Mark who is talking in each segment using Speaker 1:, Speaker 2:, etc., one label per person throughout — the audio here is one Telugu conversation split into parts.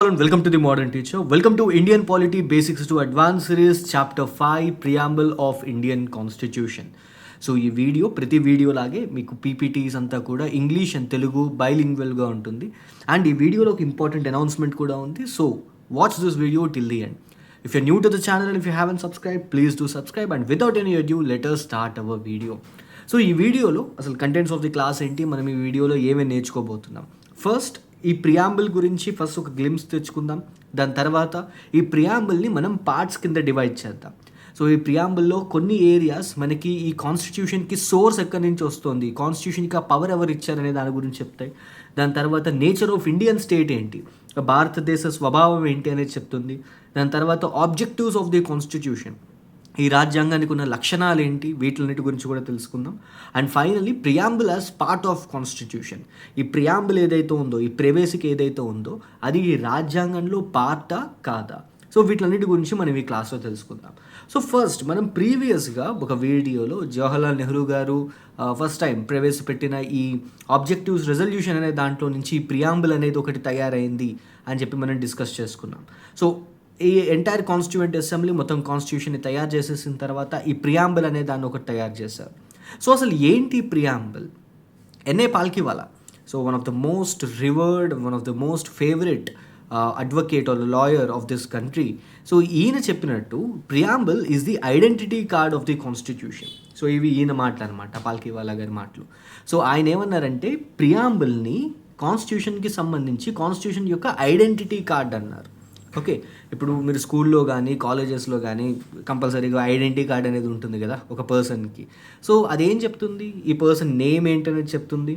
Speaker 1: And welcome to the Modern Teacher. Welcome to Indian Polity Basics to Advanced Series Chapter 5 Preamble of Indian Constitution. So ఈ వీడియో ప్రతి వీడియో లాగే మీకు పీపీటీస్ అంతా కూడా ఇంగ్లీష్ అండ్ తెలుగు బైలింగ్వల్గా ఉంటుంది. అండ్ ఈ వీడియోలో ఒక ఇంపార్టెంట్ అనౌన్స్మెంట్ కూడా ఉంది. So watch this video till the end. If you're new to the channel and if you haven't subscribed, please do subscribe. And without any ado, let us start our video. So ఈ వీడియోలో అసలు కంటెంట్స్ ఆఫ్ ది క్లాస్ ఏంటి, మనం ఈ వీడియోలో ఏమేమి నేర్చుకోబోతున్నాం. ఫస్ట్ ఈ ప్రియాంబుల్ గురించి ఫస్ట్ ఒక గ్లిమ్స్ తెచ్చుకుందాం. దాని తర్వాత ఈ ప్రియాంబుల్ని మనం పార్ట్స్ కింద డివైడ్ చేద్దాం. సో ఈ ప్రియాంబుల్లో కొన్ని ఏరియాస్ మనకి ఈ కాన్స్టిట్యూషన్కి సోర్స్ ఎక్కడి నుంచి వస్తుంది, కాన్స్టిట్యూషన్కి ఆ పవర్ ఎవరు ఇచ్చారనే దాని గురించి చెప్తాయి. దాని తర్వాత నేచర్ ఆఫ్ ఇండియన్ స్టేట్ ఏంటి, భారతదేశ స్వభావం ఏంటి అనేది చెప్తుంది. దాని తర్వాత ఆబ్జెక్టివ్స్ ఆఫ్ ది కాన్స్టిట్యూషన్, ఈ రాజ్యాంగానికి ఉన్న లక్షణాలు ఏంటి, వీటిలన్నిటి గురించి కూడా తెలుసుకుందాం. And finally preamble as part of constitution, ఈ ప్రియాంబుల్ ఏదైతే ఉందో, ఈ ప్రైవేసిక్ ఏదైతే ఉందో అది ఈ రాజ్యాంగంలో పార్టా కాదా, సో వీటిలన్నిటి గురించి మనం ఈ క్లాస్లో తెలుసుకుందాం. సో ఫస్ట్ మనం ప్రీవియస్గా ఒక వీడియోలో జవహర్లాల్ నెహ్రూ గారు ఫస్ట్ టైం ప్రవేశపెట్టిన ఈ ఆబ్జెక్టివ్స్ రెజల్యూషన్ అనే దాంట్లో నుంచి ఈ ప్రియాంబుల్ అనేది ఒకటి తయారైంది అని చెప్పి మనం డిస్కస్ చేసుకున్నాం. సో ఈ ఎంటైర్ కాన్స్టిట్యూయెంట్ అసెంబ్లీ మొత్తం కాన్స్టిట్యూషన్ని తయారు చేసేసిన తర్వాత ఈ ప్రియాంబుల్ అనే దాన్ని ఒకటి తయారు చేశారు. సో అసలు ఏంటి preamble? NA Palkhivala, so one of the most revered, one of the most favourite advocate or lawyer of this country. So ఈయన చెప్పినట్టు preamble is the identity card of the constitution. So ఇవి ఈయన మాటలు అనమాట, పాల్కివాలా గారి మాటలు. సో ఆయన ఏమన్నారంటే ప్రియాంబుల్ని కాన్స్టిట్యూషన్కి సంబంధించి కాన్స్టిట్యూషన్ యొక్క ఐడెంటిటీ కార్డ్ అన్నారు. ఓకే, ఇప్పుడు మీరు స్కూల్లో కానీ కాలేజెస్లో కానీ కంపల్సరీగా ఐడెంటిటీ కార్డ్ అనేది ఉంటుంది కదా ఒక పర్సన్కి. సో అదేం చెప్తుంది, ఈ పర్సన్ నేమ్ ఏంటనేది చెప్తుంది,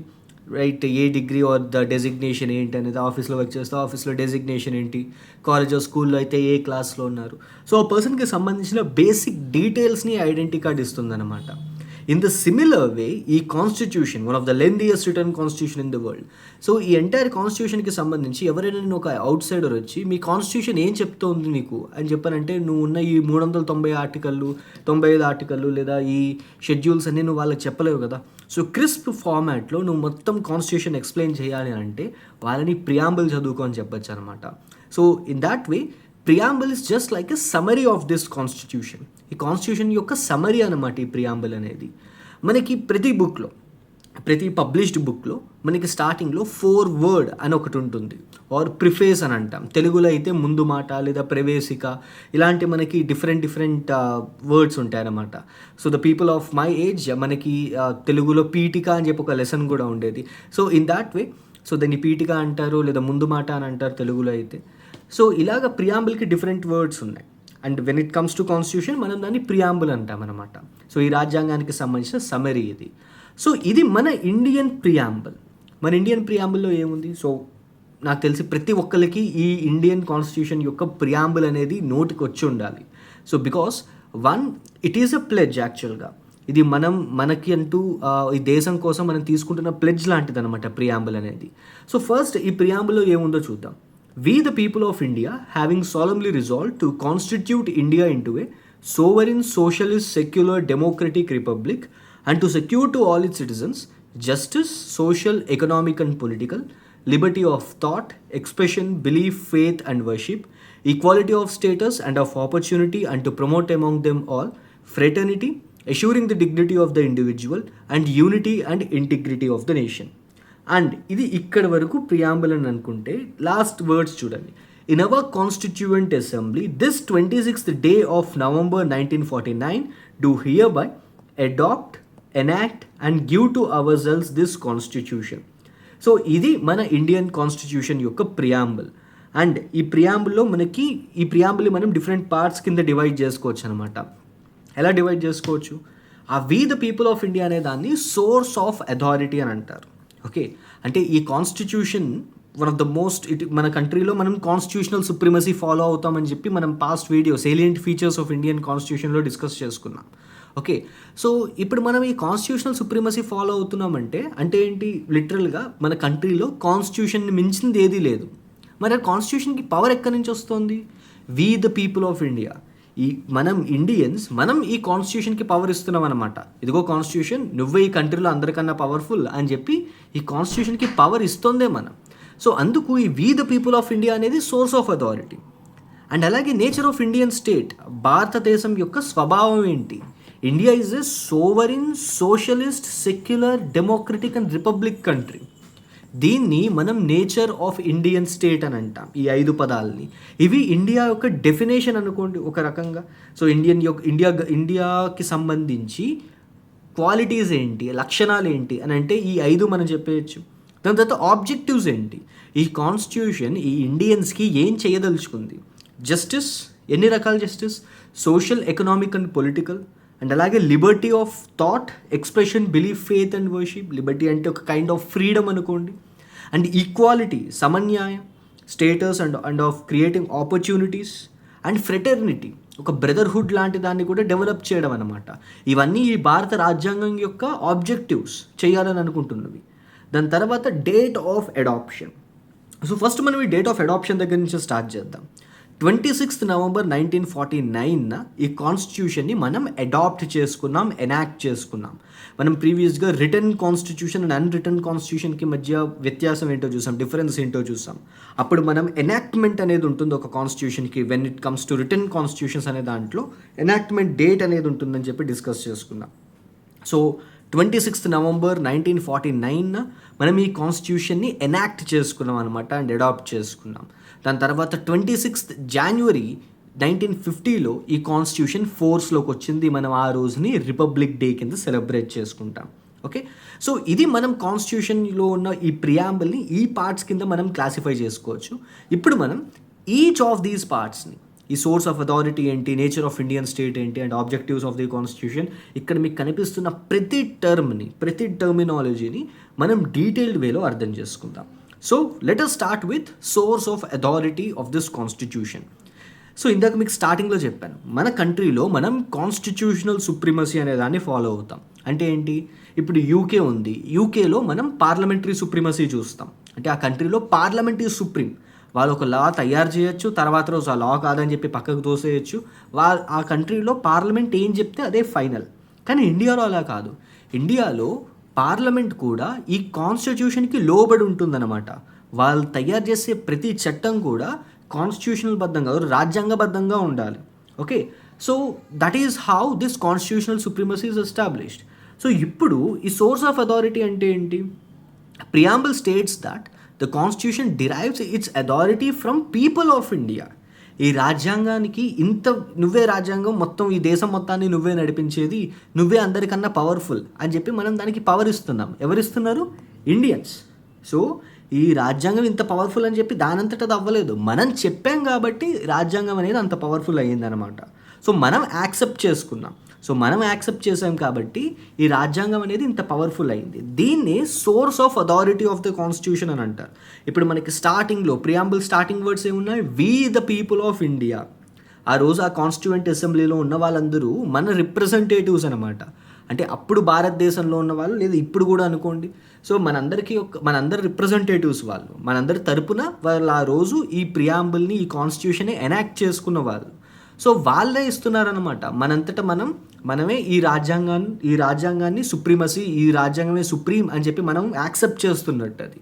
Speaker 1: right, A degree or the designation ఏంటి అనేది, ఆఫీస్లో వర్క్ చేస్తే ఆఫీస్లో డెసిగ్నేషన్ ఏంటి, కాలేజ్ స్కూల్లో అయితే ఏ క్లాస్లో ఉన్నారు. సో ఆ పర్సన్కి సంబంధించిన బేసిక్ డీటెయిల్స్ని ఐడెంటిటీ కార్డ్ ఇస్తుంది అనమాట. ఇన్ ద సిమిలర్ వే ఈ constitution one of the lengthiest return constitution in the world. So ఈ ఎంటైర్ కాన్స్టిట్యూషన్కి సంబంధించి ఎవరైనా నేను ఒక అవుట్ సైడర్ వచ్చి మీ కాన్స్టిట్యూషన్ ఏం చెప్తోంది నీకు అని చెప్పానంటే, నువ్వు ఉన్న ఈ 390 ఆర్టికల్లు, 95 ఆర్టికల్లు లేదా ఈ షెడ్యూల్స్ అన్నీ నువ్వు వాళ్ళకి చెప్పలేవు కదా. సో క్రిస్ప్ ఫార్మాట్లో నువ్వు మొత్తం కాన్స్టిట్యూషన్ ఎక్స్ప్లెయిన్ చేయాలి అంటే వాళ్ళని ప్రియాంబుల్ చదువుకో అని చెప్పచ్చు అనమాట. So in that way preamble is just like a summary of this constitution. ఈ కాన్స్టిట్యూషన్ యొక్క సమరీ అనమాట ఈ ప్రియాంబుల్ అనేది. మనకి ప్రతి బుక్లో, ప్రతి పబ్లిష్డ్ బుక్లో మనకి స్టార్టింగ్లో 4 వర్డ్ అని ఒకటి ఉంటుంది, ఆర్ ప్రిఫేస్ అని అంటాం. తెలుగులో అయితే ముందు మాట లేదా ప్రవేశిక, ఇలాంటి మనకి డిఫరెంట్ వర్డ్స్ ఉంటాయన్నమాట. So the people of my age మనకి తెలుగులో పీఠిక అని చెప్పి ఒక లెసన్ కూడా ఉండేది. So in that way, so దాన్ని పీఠిక అంటారు లేదా ముందు మాట అని అంటారు తెలుగులో అయితే. సో ఇలాగ ప్రియాంబుల్కి డిఫరెంట్ వర్డ్స్ ఉన్నాయి. And when it comes to constitution మనం దాన్ని ప్రియాంబుల్ అంటాం అనమాట. సో ఈ రాజ్యాంగానికి సంబంధించిన సమరీ ఇది. సో ఇది మన ఇండియన్ ప్రియాంబుల్. మన ఇండియన్ ప్రియాంబుల్లో ఏముంది? సో నాకు తెలిసి ప్రతి ఒక్కరికి ఈ ఇండియన్ కాన్స్టిట్యూషన్ యొక్క ప్రియాంబుల్ అనేది నోటికి వచ్చి ఉండాలి. So because it is a pledge యాక్చువల్గా. ఇది మనకి అంటూ ఈ దేశం కోసం మనం తీసుకుంటున్న ప్లెడ్జ్ లాంటిది అనమాట ప్రియాంబుల్ అనేది. సో ఫస్ట్ ఈ ప్రియాంబుల్లో ఏముందో చూద్దాం. We the people of India having solemnly resolved to constitute India into a sovereign, socialist, secular, democratic republic and to secure to all its citizens justice, social, economic and political, liberty of thought, expression, belief, faith and worship, equality of status and of opportunity and to promote among them all fraternity, assuring the dignity of the individual and unity and integrity of the nation. And ఇది ఇక్కడ వరకు ప్రియాంబుల్ అని అనుకుంటే లాస్ట్ వర్డ్స్ చూడండి. In our constituent assembly this 26th day of November 1949 do hereby adopt, enact and give to ourselves this constitution. So ఇది మన ఇండియన్ కాన్స్టిట్యూషన్ యొక్క ప్రియాంబుల్. అండ్ ఈ ప్రియాంబుల్లో ఈ ప్రియాంబుల్ని మనం డిఫరెంట్ పార్ట్స్ కింద డివైడ్ చేసుకోవచ్చు అనమాట. ఎలా డివైడ్ చేసుకోవచ్చు? ఆ we the people of India అనే దాన్ని సోర్స్ ఆఫ్ అథారిటీ అని అంటారు. ఓకే, అంటే ఈ constitution one of the most, మన కంట్రీలో మనం కాన్స్టిట్యూషనల్ సుప్రిమసీ ఫాలో అవుతామని చెప్పి మనం past video salient features of Indian కాన్స్టిట్యూషన్లో డిస్కస్ చేసుకున్నాం. ఓకే, సో ఇప్పుడు మనం ఈ కాన్స్టిట్యూషనల్ సుప్రిమసీ ఫాలో అవుతున్నామంటే అంటే ఏంటి? లిటరల్గా మన కంట్రీలో కాన్స్టిట్యూషన్ని మించింది ఏదీ లేదు. మరి ఆ కాన్స్టిట్యూషన్కి పవర్ ఎక్కడి నుంచి వస్తుంది? We the people of India, మనం ఇండియన్స్ ఈ కాన్స్టిట్యూషన్కి పవర్ ఇస్తున్నాం అనమాట. ఇదిగో కాన్స్టిట్యూషన్, నువ్వే ఈ కంట్రీలో అందరికన్నా పవర్ఫుల్ అని చెప్పి ఈ కాన్స్టిట్యూషన్కి పవర్ ఇస్తుందే మనం. సో అందుకు ఈ we the people of India అనేది సోర్స్ ఆఫ్ అథారిటీ. అండ్ అలాగే నేచర్ ఆఫ్ ఇండియన్ స్టేట్, భారతదేశం యొక్క స్వభావం ఏంటి? India is a sovereign, socialist, secular, democratic and republic country. దీన్ని మనం నేచర్ ఆఫ్ ఇండియన్ స్టేట్ అని అంటాం, ఈ 5 పదాలని. ఇవి ఇండియా యొక్క డెఫినేషన్ అనుకోండి ఒక రకంగా. సో ఇండియాకి సంబంధించి క్వాలిటీస్ ఏంటి, లక్షణాలు ఏంటి అని అంటే ఈ 5 మనం చెప్పేయచ్చు. దాని తర్వాత ఆబ్జెక్టివ్స్ ఏంటి, ఈ కాన్స్టిట్యూషన్ ఈ ఇండియన్స్కి ఏం చేయదలుచుకుంది? జస్టిస్, ఎన్ని రకాల justice? Social, economic and political. And అలాగే liberty of thought, expression, belief, faith and worship. Liberty అంటే ఒక కైండ్ ఆఫ్ ఫ్రీడమ్ అనుకోండి. అండ్ ఈక్వాలిటీ, సమన్యాయం, status and of creating opportunities. And fraternity, ఒక బ్రదర్హుడ్ లాంటి దాన్ని కూడా డెవలప్ చేయడం అనమాట. ఇవన్నీ ఈ భారత రాజ్యాంగం యొక్క ఆబ్జెక్టివ్స్ చేయాలని అనుకుంటున్నవి. దాని తర్వాత date of adoption. So first మనం ఈ డేట్ ఆఫ్ అడాప్షన్ దగ్గర నుంచి స్టార్ట్ చేద్దాం. 26 నవంబర్ 1949 ఈ కాన్స్టిట్యూషన్ని మనం అడాప్ట్ చేసుకున్నాం, ఎనాక్ట్ చేసుకున్నాం. మనం ప్రీవియస్గా రిటర్న్ కాన్స్టిట్యూషన్ అండ్ అన్రిటర్న్ కాన్స్టిట్యూషన్కి మధ్య వ్యత్యాసం ఏంటో చూసాం, డిఫరెన్స్ ఏంటో చూసాం. అప్పుడు మనం ఎనాక్ట్మెంట్ అనేది ఉంటుంది ఒక కాన్స్టిట్యూషన్కి. When it comes to return constitutions అనే దాంట్లో ఎనాక్ట్మెంట్ డేట్ అనేది ఉంటుందని చెప్పి డిస్కస్ చేసుకున్నాం. సో 26 నవంబర్ 1949 మనం ఈ కాన్స్టిట్యూషన్ని ఎనాక్ట్ చేసుకున్నాం అనమాట, అండ్ అడాప్ట్ చేసుకున్నాం. దాని తర్వాత 26 జనవరి 1950లో ఈ కాన్స్టిట్యూషన్ ఫోర్స్లోకి వచ్చింది. మనం ఆ రోజుని రిపబ్లిక్ డే కింద సెలబ్రేట్ చేసుకుంటాం. ఓకే, సో ఇది మనం కాన్స్టిట్యూషన్లో ఉన్న ఈ ప్రియాంబుల్ని ఈ పార్ట్స్ కింద మనం క్లాసిఫై చేసుకోవచ్చు. ఇప్పుడు మనం ఈచ్ ఆఫ్ దీస్ పార్ట్స్ని, ఈ సోర్స్ ఆఫ్ అథారిటీ ఏంటి, నేచర్ ఆఫ్ ఇండియన్ స్టేట్ ఏంటి, and objectives of the constitution, ఇక్కడ మీకు కనిపిస్తున్న ప్రతి టర్మ్ని, ప్రతి టర్మినాలజీని మనం డీటెయిల్డ్ వేలో అర్థం చేసుకుందాం. So let us start with source of authority of this constitution. So ఇందాక మీకు స్టార్టింగ్లో చెప్పాను, మన కంట్రీలో మనం కాన్స్టిట్యూషనల్ సుప్రీమసీ అనే దాన్ని ఫాలో అవుతాం. అంటే ఏంటి? ఇప్పుడు యూకే ఉంది, యూకేలో మనం పార్లమెంటరీ సుప్రీమసీ చూస్తాం. అంటే ఆ కంట్రీలో పార్లమెంట్ ఈజ్ సుప్రీం. వాళ్ళు ఒక లా తయారు చేయొచ్చు, తర్వాత రోజు ఆ లా కాదని చెప్పి పక్కకు తోసేయచ్చు. ఆ కంట్రీలో పార్లమెంట్ ఏం చెప్తే అదే ఫైనల్. కానీ ఇండియాలో అలా కాదు. ఇండియాలో పార్లమెంట్ కూడా ఈ కాన్స్టిట్యూషన్కి లోబడి ఉంటుందన్నమాట. వాళ్ళు తయారు చేసే ప్రతి చట్టం కూడా కాన్స్టిట్యూషనల్ బద్ధంగా, రాజ్యాంగబద్ధంగా ఉండాలి. Okay, so that is how this constitutional supremacy is established. So ఇప్పుడు ఈ సోర్స్ ఆఫ్ అథారిటీ అంటే ఏంటి? Preamble states that the constitution derives it's authority from people of India. ఈ రాజ్యాంగానికి నువ్వే రాజ్యాంగం, మొత్తం ఈ దేశం మొత్తాన్ని నువ్వే నడిపించేది, నువ్వే అందరికన్నా పవర్ఫుల్ అని చెప్పి మనం దానికి పవర్ ఇస్తున్నాం. ఎవరిస్తున్నారు? ఇండియన్స్. సో ఈ రాజ్యాంగం ఇంత పవర్ఫుల్ అని చెప్పి దానంతట అది అవ్వలేదు, మనం చెప్పాం కాబట్టి రాజ్యాంగం అనేది అంత పవర్ఫుల్ అయ్యిందనమాట. సో మనం యాక్సెప్ట్ చేసుకున్నాం. సో మనం యాక్సెప్ట్ చేసాం కాబట్టి ఈ రాజ్యాంగం అనేది ఇంత పవర్ఫుల్ అయింది. దీన్ని source of authority of the constitution అని అంటారు. ఇప్పుడు మనకి స్టార్టింగ్లో ప్రియాంబుల్ స్టార్టింగ్ వర్డ్స్ ఏమున్నాయి? We the people of India. ఆ రోజు ఆ కాన్స్టిట్యూయెంట్ అసెంబ్లీలో ఉన్న వాళ్ళందరూ మన రిప్రజెంటేటివ్స్ అనమాట. అంటే అప్పుడు భారతదేశంలో ఉన్న వాళ్ళు, లేదా ఇప్పుడు కూడా అనుకోండి. సో మనందరి రిప్రజెంటేటివ్స్ వాళ్ళు, మనందరి తరపున వాళ్ళు ఆ రోజు ఈ ప్రియాంబుల్ని, ఈ కాన్స్టిట్యూషన్ని ఎనాక్ట్ చేసుకున్న వాళ్ళు. సో వాళ్ళే ఇస్తున్నారనమాట. మనమే ఈ రాజ్యాంగాన్ని సుప్రీమసీ, ఈ రాజ్యాంగమే సుప్రీం అని చెప్పి మనం యాక్సెప్ట్ చేస్తున్నట్టు అది.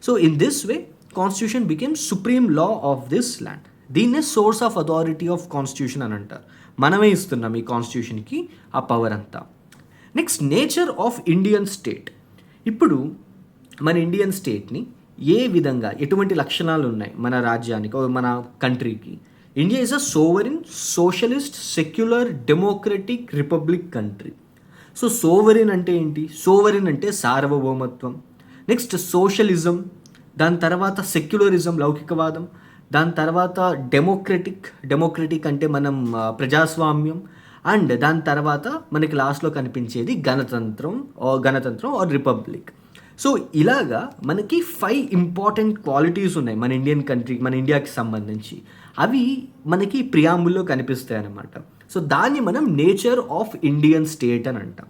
Speaker 1: So in this way constitution became supreme law of this land. దీన్నే source of authority of constitution అని అంటారు. మనమే ఇస్తున్నాం ఈ కాన్స్టిట్యూషన్కి ఆ పవర్ అంతా. Next, nature of Indian state. ఇప్పుడు మన ఇండియన్ స్టేట్ని ఏ విధంగా, ఎటువంటి లక్షణాలు ఉన్నాయి మన రాజ్యానికి, మన కంట్రీకి? India is a sovereign, socialist, secular, democratic, republic country. So sovereign అంటే ఏంటి? సోవరిన్ అంటే సార్వభౌమత్వం. నెక్స్ట్ సోషలిజం, దాని తర్వాత సెక్యులరిజం, లౌకికవాదం, దాని తర్వాత డెమోక్రటిక్ అంటే మనం ప్రజాస్వామ్యం, అండ్ దాని తర్వాత మనకి లాస్ట్లో కనిపించేది గణతంత్రం ఆర్ రిపబ్లిక్. సో ఇలాగా మనకి 5 ఇంపార్టెంట్ క్వాలిటీస్ ఉన్నాయి మన ఇండియాకి సంబంధించి. అవి మనకి ప్రియాంబుల్లో కనిపిస్తాయి అన్నమాట. సో దాన్ని మనం నేచర్ ఆఫ్ ఇండియన్ స్టేట్ అని అంటాం.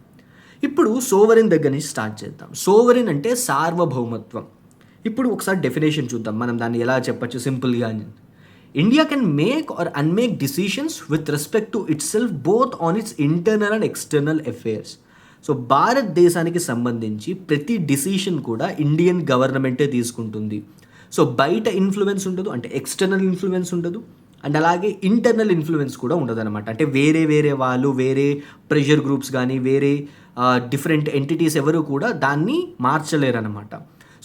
Speaker 1: ఇప్పుడు సోవరిన్ దగ్గర నుంచి స్టార్ట్ చేద్దాం. సోవరిన్ అంటే సార్వభౌమత్వం. ఇప్పుడు ఒకసారి డెఫినేషన్ చూద్దాం, మనం దాన్ని ఎలా చెప్పచ్చు సింపుల్గా. India can make or unmake decisions with respect to itself both on its internal and external affairs. So భారతదేశానికి సంబంధించి ప్రతి డిసిషన్ కూడా ఇండియన్ గవర్నమెంటే తీసుకుంటుంది. సో బయట ఇన్ఫ్లుయెన్స్ ఉండదు, అంటే ఎక్స్టర్నల్ ఇన్ఫ్లుయెన్స్ ఉండదు, అండ్ అలాగే ఇంటర్నల్ ఇన్ఫ్లుయెన్స్ కూడా ఉండదు అనమాట. అంటే వేరే వాళ్ళు, వేరే ప్రెషర్ గ్రూప్స్ కానీ, వేరే డిఫరెంట్ ఎంటిటీస్ ఎవరు కూడా దాన్ని మార్చలేరు అనమాట.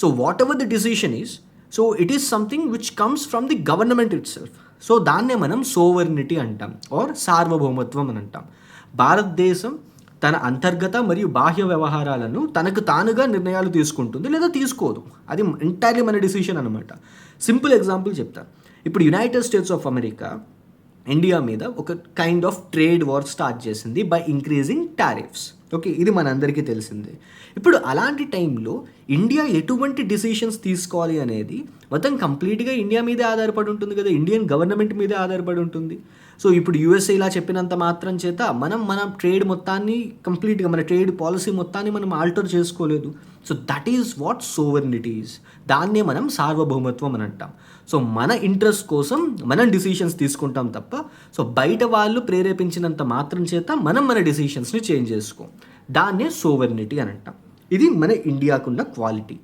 Speaker 1: So what ever the decision is, so it is something which comes from the government it self. So దాన్నే మనం సోవర్నిటీ అంటాం, ఆర్ సార్వభౌమత్వం అని అంటాం. భారతదేశం తన అంతర్గత మరియు బాహ్య వ్యవహారాలను తనకు తానుగా నిర్ణయాలు తీసుకుంటుంది లేదా తీసుకోదు. అది ఎంటైర్లీ మన డిసిషన్ అనమాట. సింపుల్ ఎగ్జాంపుల్ చెప్తాను. ఇప్పుడు United States of America India మీద ఒక kind of trade war start చేసింది బై ఇంక్రీజింగ్ టారిఫ్స్. ఓకే, ఇది మనందరికీ తెలిసిందే. ఇప్పుడు అలాంటి టైంలో ఇండియా ఎటువంటి డిసిషన్స్ తీసుకోవాలి అనేది మొత్తం కంప్లీట్గా ఇండియా మీదే ఆధారపడి ఉంటుంది కదా, ఇండియన్ గవర్నమెంట్ మీదే ఆధారపడి ఉంటుంది. సో ఇప్పుడు యూఎస్ఏ ఇలా చెప్పినంత మాత్రం చేత మన ట్రేడ్ మొత్తాన్ని కంప్లీట్గా, మన ట్రేడ్ పాలసీ మొత్తాన్ని మనం ఆల్టర్ చేసుకోలేదు. So that is what sovereignty is. దాన్నే మనం సార్వభౌమత్వం అని అంటాం. సో మన ఇంట్రెస్ట్ కోసం మనం డిసిషన్స్ తీసుకుంటాం తప్ప, సో బయట వాళ్ళు ప్రేరేపించినంత మాత్రం చేత మనం మన డిసిషన్స్ని చేంజ్ చేసుకోం. దాన్నే సోవర్నిటీ అని అంటాం. ఇది మన ఇండియాకున్న క్వాలిటీ.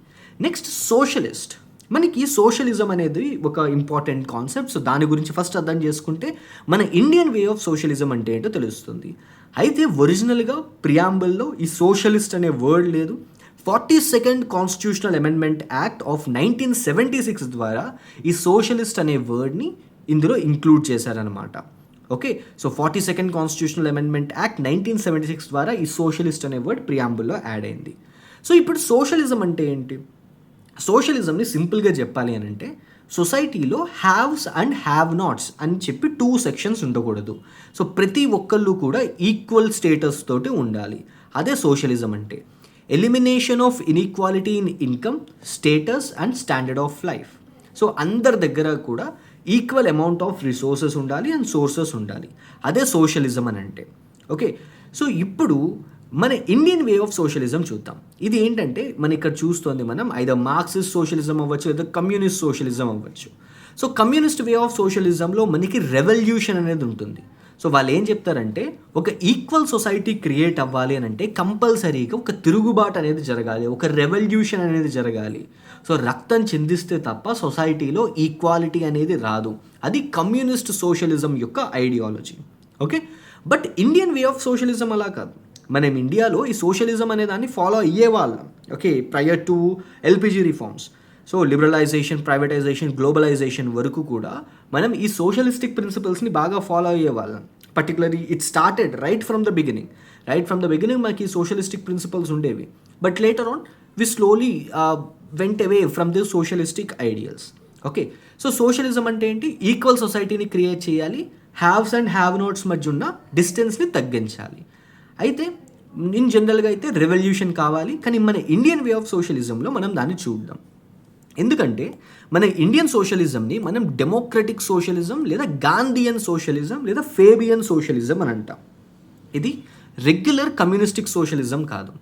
Speaker 1: Next socialist. మనకి సోషలిజం అనేది ఒక ఇంపార్టెంట్ కాన్సెప్ట్. సో దాని గురించి ఫస్ట్ అర్థం చేసుకుంటే మన ఇండియన్ వే ఆఫ్ సోషలిజం అంటే ఏంటో తెలుస్తుంది. అయితే ఒరిజినల్గా ప్రియాంబుల్లో ఈ సోషలిస్ట్ అనే వర్డ్ లేదు. 42nd constitutional amendment act of 1976 ద్వారా ఈ సోషలిస్ట్ అనే వర్డ్ని ఇందులో ఇంక్లూడ్ చేశారనమాట. Okay, so 42nd constitutional amendment act 1976 ద్వారా ఈ సోషలిస్ట్ అనే వర్డ్ ప్రియాంబుల్లో యాడ్ అయింది. సో ఇప్పుడు సోషలిజం అంటే ఏంటి? సోషలిజంని సింపుల్గా చెప్పాలి అని అంటే, సొసైటీలో హ్యావ్స్ అండ్ హ్యావ్ నాట్స్ అని చెప్పి 2 సెక్షన్స్ ఉండకూడదు. సో ప్రతి ఒక్కళ్ళు కూడా ఈక్వల్ స్టేటస్ తోటి ఉండాలి. అదే సోషలిజం అంటే. Elimination of inequality in income, status and standard of life. So అందరి దగ్గర కూడా ఈక్వల్ అమౌంట్ ఆఫ్ రిసోర్సెస్ ఉండాలి అండ్ సోర్సెస్ ఉండాలి. అదే సోషలిజం అని అంటే. ఓకే, సో ఇప్పుడు మన ఇండియన్ వే ఆఫ్ సోషలిజం చూద్దాం. ఇది ఏంటంటే మన ఇక్కడ చూస్తుంది మనం ఐదర్ మార్క్సిస్ట్ సోషలిజం అవ్వచ్చు, లేదా కమ్యూనిస్ట్ సోషలిజం అవ్వచ్చు. సో కమ్యూనిస్ట్ వే ఆఫ్ సోషలిజంలో మనకి రెవల్యూషన్ అనేది ఉంటుంది. సో వాళ్ళు ఏం చెప్తారంటే, ఒక ఈక్వల్ సొసైటీ క్రియేట్ అవ్వాలి అని అంటే కంపల్సరీగా ఒక తిరుగుబాటు అనేది జరగాలి, ఒక రెవల్యూషన్ అనేది జరగాలి. సో రక్తం చిందిస్తే తప్ప సొసైటీలో ఈక్వాలిటీ అనేది రాదు. అది కమ్యూనిస్ట్ సోషలిజం యొక్క ideology. Okay, but Indian way of socialism అలా కాదు. మనం ఇండియాలో ఈ సోషలిజం అనే దాన్ని ఫాలో అయ్యేవాళ్ళం. Okay, prior to LPG reforms. So liberalisation, privatisation, globalisation వరకు కూడా మనం ఈ సోషలిస్టిక్ ప్రిన్సిపల్స్ని బాగా ఫాలో అయ్యేవాళ్ళం. Particularly it started right from the beginning మనకి సోషలిస్టిక్ ప్రిన్సిపల్స్ ఉండేవి. But later on we slowly went away from the socialistic ideals. Okay, so socialism అంటే ఏంటి? ఈక్వల్ సొసైటీని క్రియేట్ చేయాలి, హ్యావ్స్ అండ్ హ్యావ్ నాట్స్ మధ్య ఉన్న డిస్టెన్స్ని తగ్గించాలి. అయితే ఇన్ జనరల్గా అయితే రెవల్యూషన్ కావాలి, కానీ మన ఇండియన్ వే ఆఫ్ సోషలిజంలో మనం దాన్ని చూద్దాం. ఎందుకంటే మన ఇండియన్ సోషలిజంని మనం డెమోక్రటిక్ సోషలిజం, లేదా గాంధీయన్ సోషలిజం, లేదా ఫేబియన్ సోషలిజం అని అంటాం. ఇది రెగ్యులర్ కమ్యూనిస్టిక్ సోషలిజం కాదు.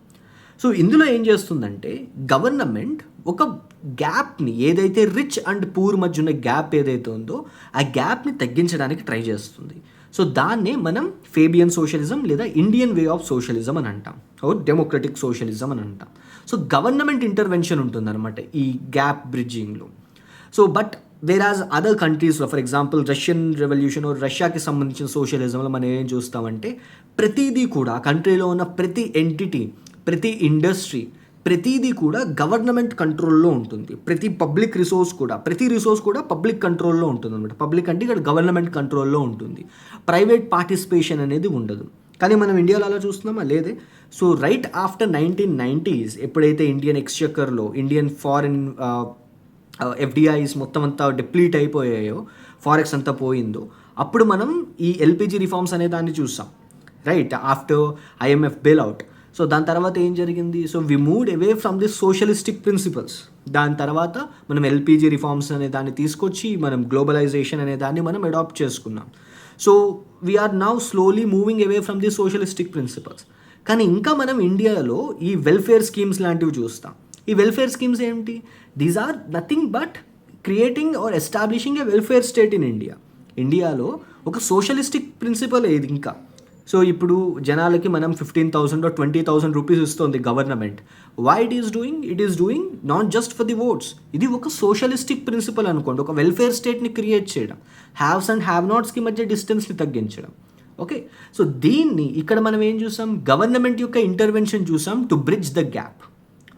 Speaker 1: సో ఇందులో ఏం చేస్తుందంటే, గవర్నమెంట్ ఒక గ్యాప్ని, ఏదైతే రిచ్ అండ్ పూర్ మధ్య ఉన్న గ్యాప్ ఏదైతే ఉందో ఆ గ్యాప్ని తగ్గించడానికి ట్రై చేస్తుంది. సో దాన్నే మనం ఫేబియన్ సోషలిజం లేదా ఇండియన్ వే ఆఫ్ సోషలిజం అని అంటాం, డెమోక్రటిక్ సోషలిజం అని అంటాం. సో గవర్నమెంట్ ఇంటర్వెన్షన్ ఉంటుందన్నమాట ఈ gap బ్రిడ్జింగ్లో. So but whereas other కంట్రీస్లో, ఫర్ ఎగ్జాంపుల్ రష్యన్ రెవల్యూషన్, రష్యాకి సంబంధించిన సోషలిజంలో మనం ఏం చూస్తామంటే, ప్రతిదీ కూడా కంట్రీలో ఉన్న ప్రతి ఎంటిటీ, ప్రతి ఇండస్ట్రీ, ప్రతిదీ కూడా గవర్నమెంట్ కంట్రోల్లో ఉంటుంది. ప్రతి రిసోర్స్ కూడా పబ్లిక్ కంట్రోల్లో ఉంటుంది అనమాట. పబ్లిక్ అంటే ఇక్కడ గవర్నమెంట్ కంట్రోల్లో ఉంటుంది. ప్రైవేట్ పార్టిసిపేషన్ అనేది ఉండదు. కానీ మనం ఇండియాలో అలా చూస్తున్నామా? లేదే. సో రైట్ ఆఫ్టర్ 1990s ఎప్పుడైతే ఇండియన్ ఎక్స్చెకర్లో ఇండియన్ ఫారిన్ ఎఫ్డిఐస్ మొత్తం అంతా డిప్లీట్ అయిపోయాయో, ఫారెక్స్ అంతా పోయిందో, అప్పుడు మనం ఈ ఎల్పిజి రిఫార్మ్స్ అనే దాన్ని చూసాం. Right after IMF bailout. So దాని తర్వాత ఏం జరిగింది? So we moved away from this socialistic principles. దాని తర్వాత మనం ఎల్పిజి రిఫార్మ్స్ అనే దాన్ని తీసుకొచ్చి మనం గ్లోబలైజేషన్ అనే దాన్ని మనం అడాప్ట్ చేసుకున్నాం. So we are now slowly moving away from the socialistic principles. కానీ ఇంకా మనం ఇండియాలో ఈ వెల్ఫేర్ స్కీమ్స్ లాంటివి చూస్తాం. ఈ వెల్ఫేర్ స్కీమ్స్ ఏంటి? These are nothing but creating or establishing a welfare state in India. ఇండియాలో ఒక సోషలిస్టిక్ ప్రిన్సిపల్ ఏది ఇంకా సో ఇప్పుడు జనాలకి మనం 15,000 or 20,000 రూపీస్ ఇస్తుంది government. Why it is doing not just for the votes. ఇది ఒక సోషలిస్టిక్ ప్రిన్సిపల్ అనుకోండి, ఒక వెల్ఫేర్ స్టేట్ని క్రియేట్ చేయడం, హ్యావ్స్ అండ్ హ్యావ్ నాట్స్కి మధ్య డిస్టెన్స్ని తగ్గించడం. ఓకే, సో దీన్ని ఇక్కడ మనం ఏం చూసాం, గవర్నమెంట్ యొక్క ఇంటర్వెన్షన్ చూసాం to bridge the gap.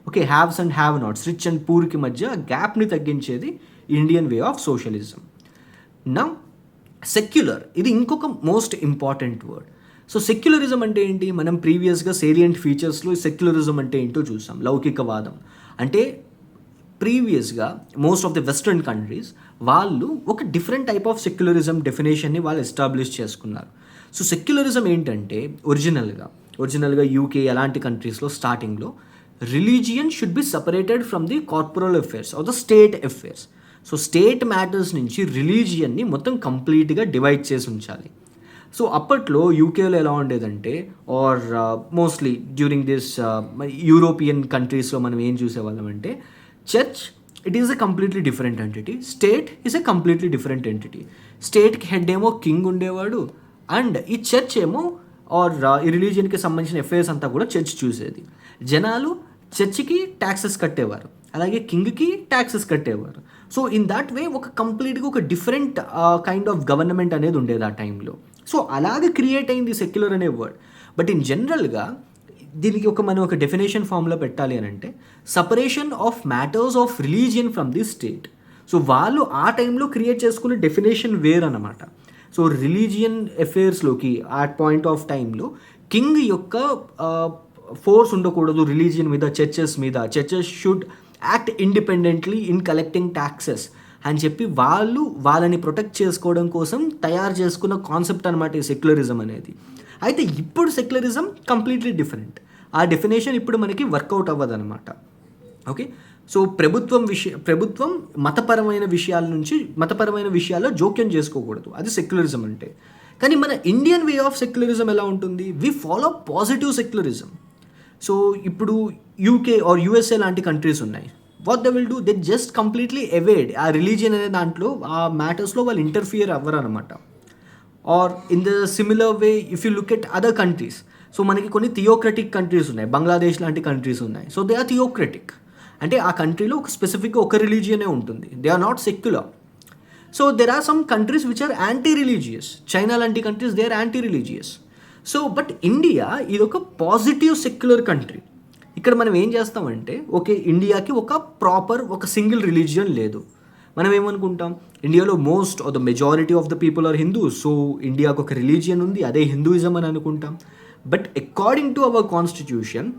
Speaker 1: Okay, haves and have nots, rich and పూర్కి మధ్య గ్యాప్ని తగ్గించేది Indian way of socialism. Now secular, ఇది ఇంకొక most important word. So secularism అంటే ఏంటి, మనం ప్రీవియస్గా సేలియంట్ ఫీచర్స్లో సెక్యులరిజం అంటే ఏంటో చూసాం. లౌకికవాదం అంటే ప్రీవియస్గా most of the western countries వాళ్ళు ఒక డిఫరెంట్ టైప్ ఆఫ్ సెక్యులరిజం డెఫినేషన్ని వాళ్ళు ఎస్టాబ్లిష్ చేసుకున్నారు. సో సెక్యులరిజం ఏంటంటే ఒరిజినల్గా యూకే అలాంటి కంట్రీస్లో స్టార్టింగ్లో religion should be separated from the corporal affairs or the state affairs. So state matters నుంచి రిలీజియన్ని మొత్తం కంప్లీట్గా డివైడ్ చేసి ఉంచాలి. సో అప్పట్లో యూకేలో ఎలా ఉండేదంటే, or mostly during this European కంట్రీస్లో మనం ఏం చూసేవాళ్ళం అంటే, church it is a completely different entity, state is a completely different entity. స్టేట్కి హెడ్ ఏమో కింగ్ ఉండేవాడు, అండ్ ఈ చర్చ్ ఏమో ఆర్ ఈ రిలీజియన్కి సంబంధించిన అఫేర్స్ అంతా కూడా చర్చ్ చూసేది. జనాలు చర్చ్కి ట్యాక్సెస్ కట్టేవారు, అలాగే కింగ్కి ట్యాక్సెస్ కట్టేవారు. సో ఇన్ దాట్ వే ఒక కంప్లీట్గా ఒక డిఫరెంట్ కైండ్ ఆఫ్ గవర్నమెంట్ అనేది ఉండేది ఆ టైంలో. సో అలాగే క్రియేట్ అయింది సెక్యులర్ అనే వర్డ్. బట్ ఇన్ జనరల్గా దీనికి మనం ఒక డెఫినేషన్ ఫామ్లో పెట్టాలి అని అంటే, separation of matters of religion from the state. So వాళ్ళు ఆ టైంలో క్రియేట్ చేసుకునే డెఫినేషన్ వేర్ అనమాట. సో రిలీజియన్ అఫేర్స్లోకి ఆ పాయింట్ ఆఫ్ టైంలో కింగ్ యొక్క ఫోర్స్ ఉండకూడదు రిలీజియన్ మీద, చర్చెస్ మీద. Churches should act independently in collecting taxes అని చెప్పి వాళ్ళని ప్రొటెక్ట్ చేసుకోవడం కోసం తయారు చేసుకున్న కాన్సెప్ట్ అనమాట ఈ సెక్యులరిజం అనేది. అయితే ఇప్పుడు సెక్యులరిజం కంప్లీట్లీ డిఫరెంట్. ఆ డెఫినేషన్ ఇప్పుడు మనకి వర్కౌట్ అవ్వదు అనమాట. ఓకే, సో ప్రభుత్వం మతపరమైన విషయాల్లో జోక్యం చేసుకోకూడదు, అది సెక్యులరిజం అంటే. కానీ మన ఇండియన్ వే ఆఫ్ సెక్యులరిజం ఎలా ఉంటుంది, we follow positive secularism. So ఇప్పుడు యూకే ఆర్ యుఎస్ఏ లాంటి కంట్రీస్ ఉన్నాయి. What they will do, they just completely avoid ఆ రిలీజియన్ అనే దాంట్లో, ఆ మ్యాటర్స్లో వాళ్ళు ఇంటర్ఫియర్ అవ్వరు అనమాట. Or in the similar way if you look at other countries, so మనకి కొన్ని థియోక్రటిక్ కంట్రీస్ ఉన్నాయి, బంగ్లాదేశ్ లాంటి కంట్రీస్ ఉన్నాయి. సో దే ఆర్ థియోక్రటిక్ అంటే ఆ కంట్రీలో ఒక స్పెసిఫిక్గా ఒక రిలీజియనే ఉంటుంది, they are not secular. So there are some countries which are anti religious, China లాంటి countries they are anti religious. So but India ఇది ఒక పాజిటివ్ సెక్యులర్ కంట్రీ. ఇక్కడ మనం ఏం చేస్తామంటే, ఓకే ఇండియాకి ఒక సింగిల్ రిలీజియన్ లేదు. మనం ఏమనుకుంటాం, ఇండియాలో most of the majority of the people are Hindus, so ఇండియాకు ఒక రిలీజియన్ ఉంది, అదే హిందూయిజం అని అనుకుంటాం. But according to our constitution,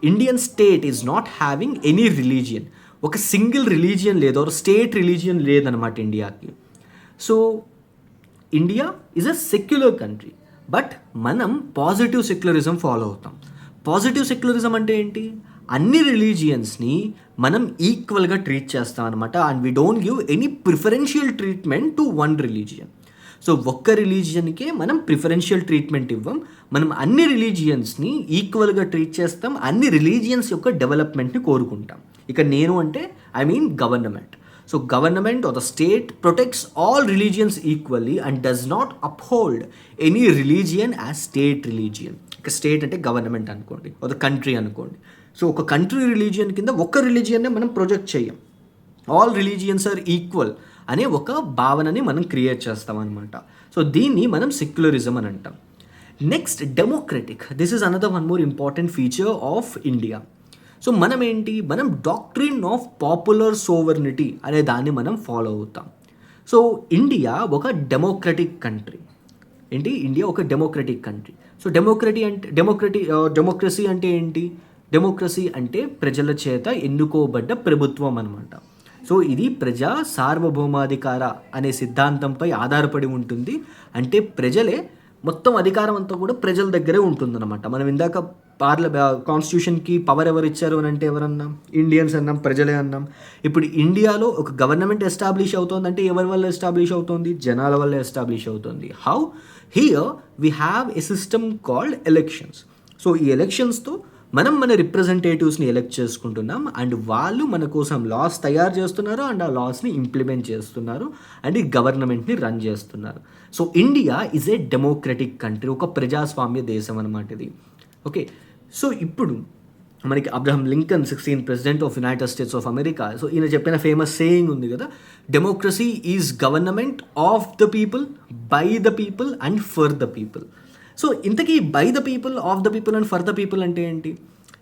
Speaker 1: Indian state is not having any religion. ఒక సింగిల్ రిలీజియన్ లేదు, ఆర్ స్టేట్ రిలీజియన్ లేదనమాట ఇండియాకి. So India is a secular country, but మనం పాజిటివ్ సెక్యులరిజం ఫాలో అవుతాం. పాజిటివ్ సెక్యులరిజం అంటే ఏంటి, అన్ని రిలీజియన్స్ని మనం ఈక్వల్గా ట్రీట్ చేస్తాం అనమాట. And we don't give any preferential treatment to one religion. So ఒక్క రిలీజియన్కే మనం ప్రిఫరెన్షియల్ ట్రీట్మెంట్ ఇవ్వం, మనం అన్ని రిలీజియన్స్ని ఈక్వల్గా ట్రీట్ చేస్తాం, అన్ని రిలీజియన్స్ యొక్క డెవలప్మెంట్ని కోరుకుంటాం. ఇక నేను అంటే I mean government. So government are the state protects all religions equally and does not uphold any religion as state religion. ఇక స్టేట్ అంటే గవర్నమెంట్ అనుకోండి, ఒక కంట్రీ అనుకోండి. సో ఒక కంట్రీ రిలీజియన్ కింద ఒక్క రిలీజియన్నే మనం ప్రొజెక్ట్ చేయం, ఆల్ రిలీజియన్స్ ఆర్ ఈక్వల్ అనే ఒక భావనని మనం క్రియేట్ చేస్తాం అనమాట. సో దీన్ని మనం సెక్యులరిజం అని అంటాం. Next democratic, this is another one more important feature of India. So మనం డాక్ట్రిన్ ఆఫ్ పాపులర్ సోవర్నిటీ అనే దాన్ని మనం ఫాలో అవుతాం. సో ఇండియా ఒక డెమోక్రటిక్ కంట్రీ. ఇండియా ఒక డెమోక్రటిక్ కంట్రీ. సో డెమోక్రసీ అంటే ఏంటి, డెమోక్రసీ అంటే ప్రజల చేత ఎన్నుకోబడ్డ ప్రభుత్వం అనమాట. సో ఇది ప్రజా సార్వభౌమాధికార అనే సిద్ధాంతంపై ఆధారపడి ఉంటుంది. అంటే ప్రజలే మొత్తం అధికారం అంతా కూడా ప్రజల దగ్గరే ఉంటుందన్నమాట. మనం ఇందాక కాన్స్టిట్యూషన్కి పవర్ ఎవరు ఇచ్చారు అని అంటే ఎవరన్నాం, ఇండియన్స్ అన్నాం, ప్రజలే అన్నాం. ఇప్పుడు ఇండియాలో ఒక గవర్నమెంట్ ఎస్టాబ్లిష్ అవుతుంది అంటే ఎవరి వల్ల ఎస్టాబ్లిష్ అవుతుంది, జనాల వల్ల ఎస్టాబ్లిష్ అవుతుంది. How, here we have a system called elections. So ఈ ఎలక్షన్స్తో మనం మన రిప్రజెంటేటివ్స్ని ఎలక్ట్ చేసుకుంటున్నాం అండ్ వాళ్ళు మన కోసం లాస్ తయారు చేస్తున్నారు అండ్ ఆ లాస్ని ఇంప్లిమెంట్ చేస్తున్నారు అండ్ ఈ గవర్నమెంట్ని రన్ చేస్తున్నారు. So India is a democratic country, ఒక ప్రజాస్వామ్య దేశం అనమాట ఇది. ఓకే, సో ఇప్పుడు మనకి Abraham Lincoln 16th president of United States of America, so ఈయన చెప్పిన ఫేమస్ సేయింగ్ ఉంది కదా, democracy is government of the people, by the people and for the people. So ఇంతకీ by the people, of the people and for the people అంటే ఏంటి?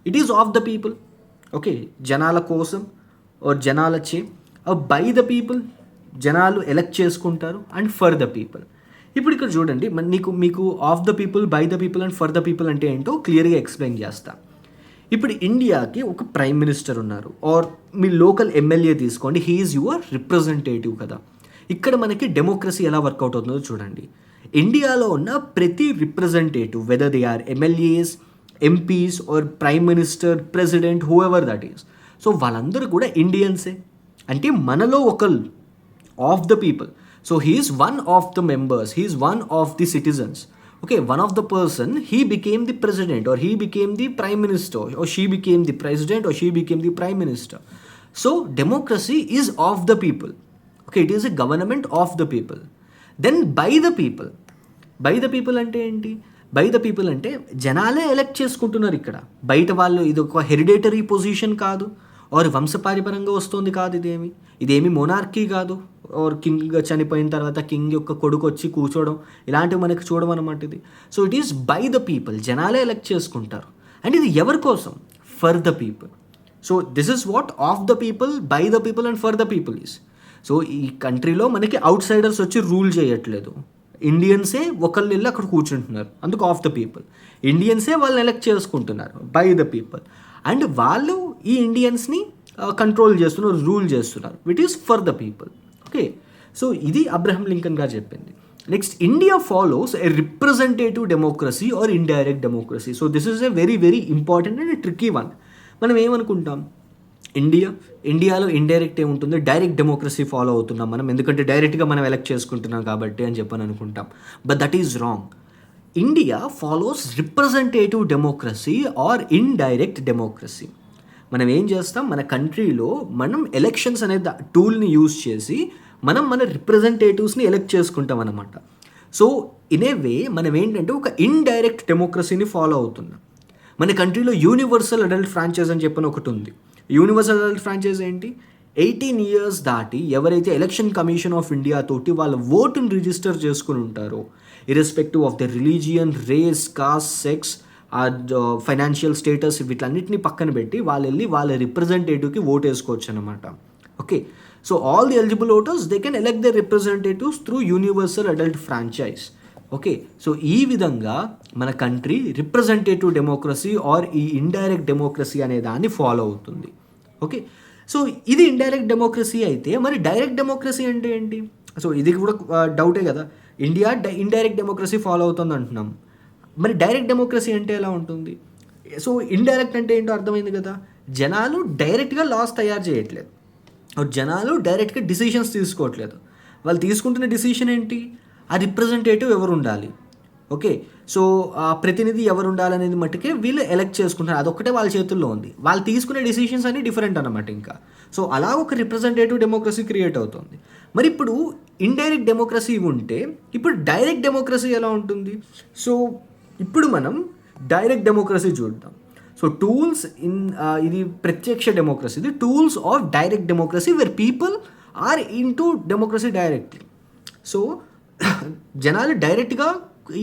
Speaker 1: It is of the people, okay, జనాల కోసం ఆర్ జనాలచే. బై ద పీపుల్, జనాలు ఎలక్ట్ చేసుకుంటారు అండ్ ఫర్ ద పీపుల్. ఇప్పుడు ఇక్కడ చూడండి, మీకు of the people, by the people and for the people అంటే ఏంటో క్లియర్గా ఎక్స్ప్లెయిన్ చేస్తా. ఇప్పుడు ఇండియాకి ఒక ప్రైమ్ మినిస్టర్ ఉన్నారు, ఆర్ మీ లోకల్ ఎమ్మెల్యే తీసుకోండి, హీ ఈజ్ యువర్ రిప్రజెంటేటివ్ కదా. ఇక్కడ మనకి డెమోక్రసీ ఎలా వర్కౌట్ అవుతుందో చూడండి. ఇండియాలో ఉన్న ప్రతి representative, whether they are MLAs, MPs or prime minister, president, whoever that is, so వాళ్ళందరూ కూడా ఇండియన్సే. అంటే మనలో ఒకళ్ళు of the people. So he is one of the members, he is one of the citizens. Okay, one of the person, he became the president or he became the prime minister or she became the president or she became the prime minister. So democracy is of the people. Okay, it is a government of the people. Then by the people. By the people అంటే ఏంటి? బై ద పీపుల్ అంటే జనాలే ఎలక్ట్ చేసుకుంటున్నారు. ఇక్కడ బయట వాళ్ళు, ఇది ఒక హెరిడేటరీ పొజిషన్ కాదు, ఆర్ వంశపారిపరంగా వస్తుంది కాదు, ఇదేమి మొనార్కీ కాదు, ఆర్ కింగ్ చనిపోయిన తర్వాత కింగ్ యొక్క కొడుకు వచ్చి కూర్చోవడం, ఇలాంటివి మనకి చూడడం అనమాట ఇది. So it is by the people, జనాలే ఎలక్ట్ చేసుకుంటారు. అండ్ ఇది ఎవరి కోసం? For the people. So this is what of the people, by the people and for the people is. So ఈ కంట్రీలో మనకి అవుట్ సైడర్స్ వచ్చి రూల్ చేయట్లేదు, ఇండియన్సే ఒకళ్ళు వెళ్ళి అక్కడ కూర్చుంటున్నారు, అందుకు ఆఫ్ ద పీపుల్. ఇండియన్సే వాళ్ళని ఎలక్ట్ చేసుకుంటున్నారు, బై ద పీపుల్. అండ్ వాళ్ళు ఈ ఇండియన్స్ని కంట్రోల్ చేస్తున్నారు, రూల్ చేస్తున్నారు, which is for the people. Okay, so ఇది అబ్రహం లింకన్ గారు చెప్పింది. Next, India follows a representative democracy or indirect democracy. So this is a very very important and tricky one. మనం ఏమనుకుంటాం, ఇండియాలో ఇండైరెక్ట్ ఏముంటుంది, డైరెక్ట్ డెమోక్రసీ ఫాలో అవుతున్నాం మనం, ఎందుకంటే డైరెక్ట్గా మనం ఎలక్ట్ చేసుకుంటున్నాం కాబట్టి అని చెప్పని అనుకుంటాం. But that is wrong. India follows representative democracy or indirect democracy. మనం ఏం చేస్తాం, మన కంట్రీలో మనం ఎలక్షన్స్ అనే టూల్ని యూజ్ చేసి మన రిప్రజెంటేటివ్స్ని ఎలక్ట్ చేసుకుంటాం అన్నమాట. సో ఇన్ ఏ వే మనం ఏంటంటే ఒక ఇండైరెక్ట్ డెమోక్రసీని ఫాలో అవుతున్నాం. మన కంట్రీలో యూనివర్సల్ అడల్ట్ ఫ్రాంచైజ్ అని చెప్పని ఒకటి ఉంది. యూనివర్సల్ అడల్ట్ ఫ్రాంచైజ్ ఏంటి? 18 years దాటి ఎవరైతే ఎలక్షన్ కమిషన్ ఆఫ్ ఇండియా తోటి వాళ్ళ ఓటును రిజిస్టర్ చేసుకుని ఉంటారో, irrespective of the religion, race, caste, sex, financial status, వీటన్నిటిని పక్కన పెట్టి వాళ్ళు వెళ్ళి వాళ్ళ రిప్రజెంటేటివ్కి ఓట్ వేసుకోవచ్చు అనమాట. Okay, so all the eligible voters they can elect the representatives through universal adult franchise. Okay, so ఈ విధంగా మన కంట్రీ రిప్రజెంటేటివ్ డెమోక్రసీ ఆర్ ఈ ఇండైరెక్ట్ డెమోక్రసీ అనే దాన్ని ఫాలో అవుతుంది. ఓకే, సో ఇది ఇండైరెక్ట్ డెమోక్రసీ అయితే మరి డైరెక్ట్ డెమోక్రసీ అంటే ఏంటి? సో ఇది కూడా డౌటే కదా, ఇండియా ఇండైరెక్ట్ డెమోక్రసీ ఫాలో అవుతుంది అంటున్నాం, మరి డైరెక్ట్ డెమోక్రసీ అంటే ఎలా ఉంటుంది? సో ఇండైరెక్ట్ అంటే ఏంటో అర్థమైంది కదా, జనాలు డైరెక్ట్గా లాస్ తయారు చేయట్లేదు, జనాలు డైరెక్ట్గా డిసిషన్స్ తీసుకోవట్లేదు. వాళ్ళు తీసుకుంటున్న డిసిషన్ ఏంటి? ఆ రిప్రజెంటేటివ్ ఎవరు ఉండాలి, ఓకే, సో ఆ ప్రతినిధి ఎవరు ఉండాలనేది మట్టుకే వీళ్ళు ఎలక్ట్ చేసుకుంటారు, అదొక్కటే వాళ్ళ చేతుల్లో ఉంది. వాళ్ళు తీసుకునే డిసిషన్స్ అన్నీ డిఫరెంట్ అన్నమాట ఇంకా. సో అలా ఒక రిప్రజెంటేటివ్ డెమోక్రసీ క్రియేట్ అవుతుంది. మరి ఇప్పుడు ఇండైరెక్ట్ డెమోక్రసీ ఉంటే ఇప్పుడు డైరెక్ట్ డెమోక్రసీ ఎలా ఉంటుంది? సో ఇప్పుడు మనం డైరెక్ట్ డెమోక్రసీ చూద్దాం. సో టూల్స్ ఇన్ ఇది ప్రత్యక్ష డెమోక్రసీ, ఇది tools of direct democracy where people are in to democracy directly. So జనాలు డైరెక్ట్గా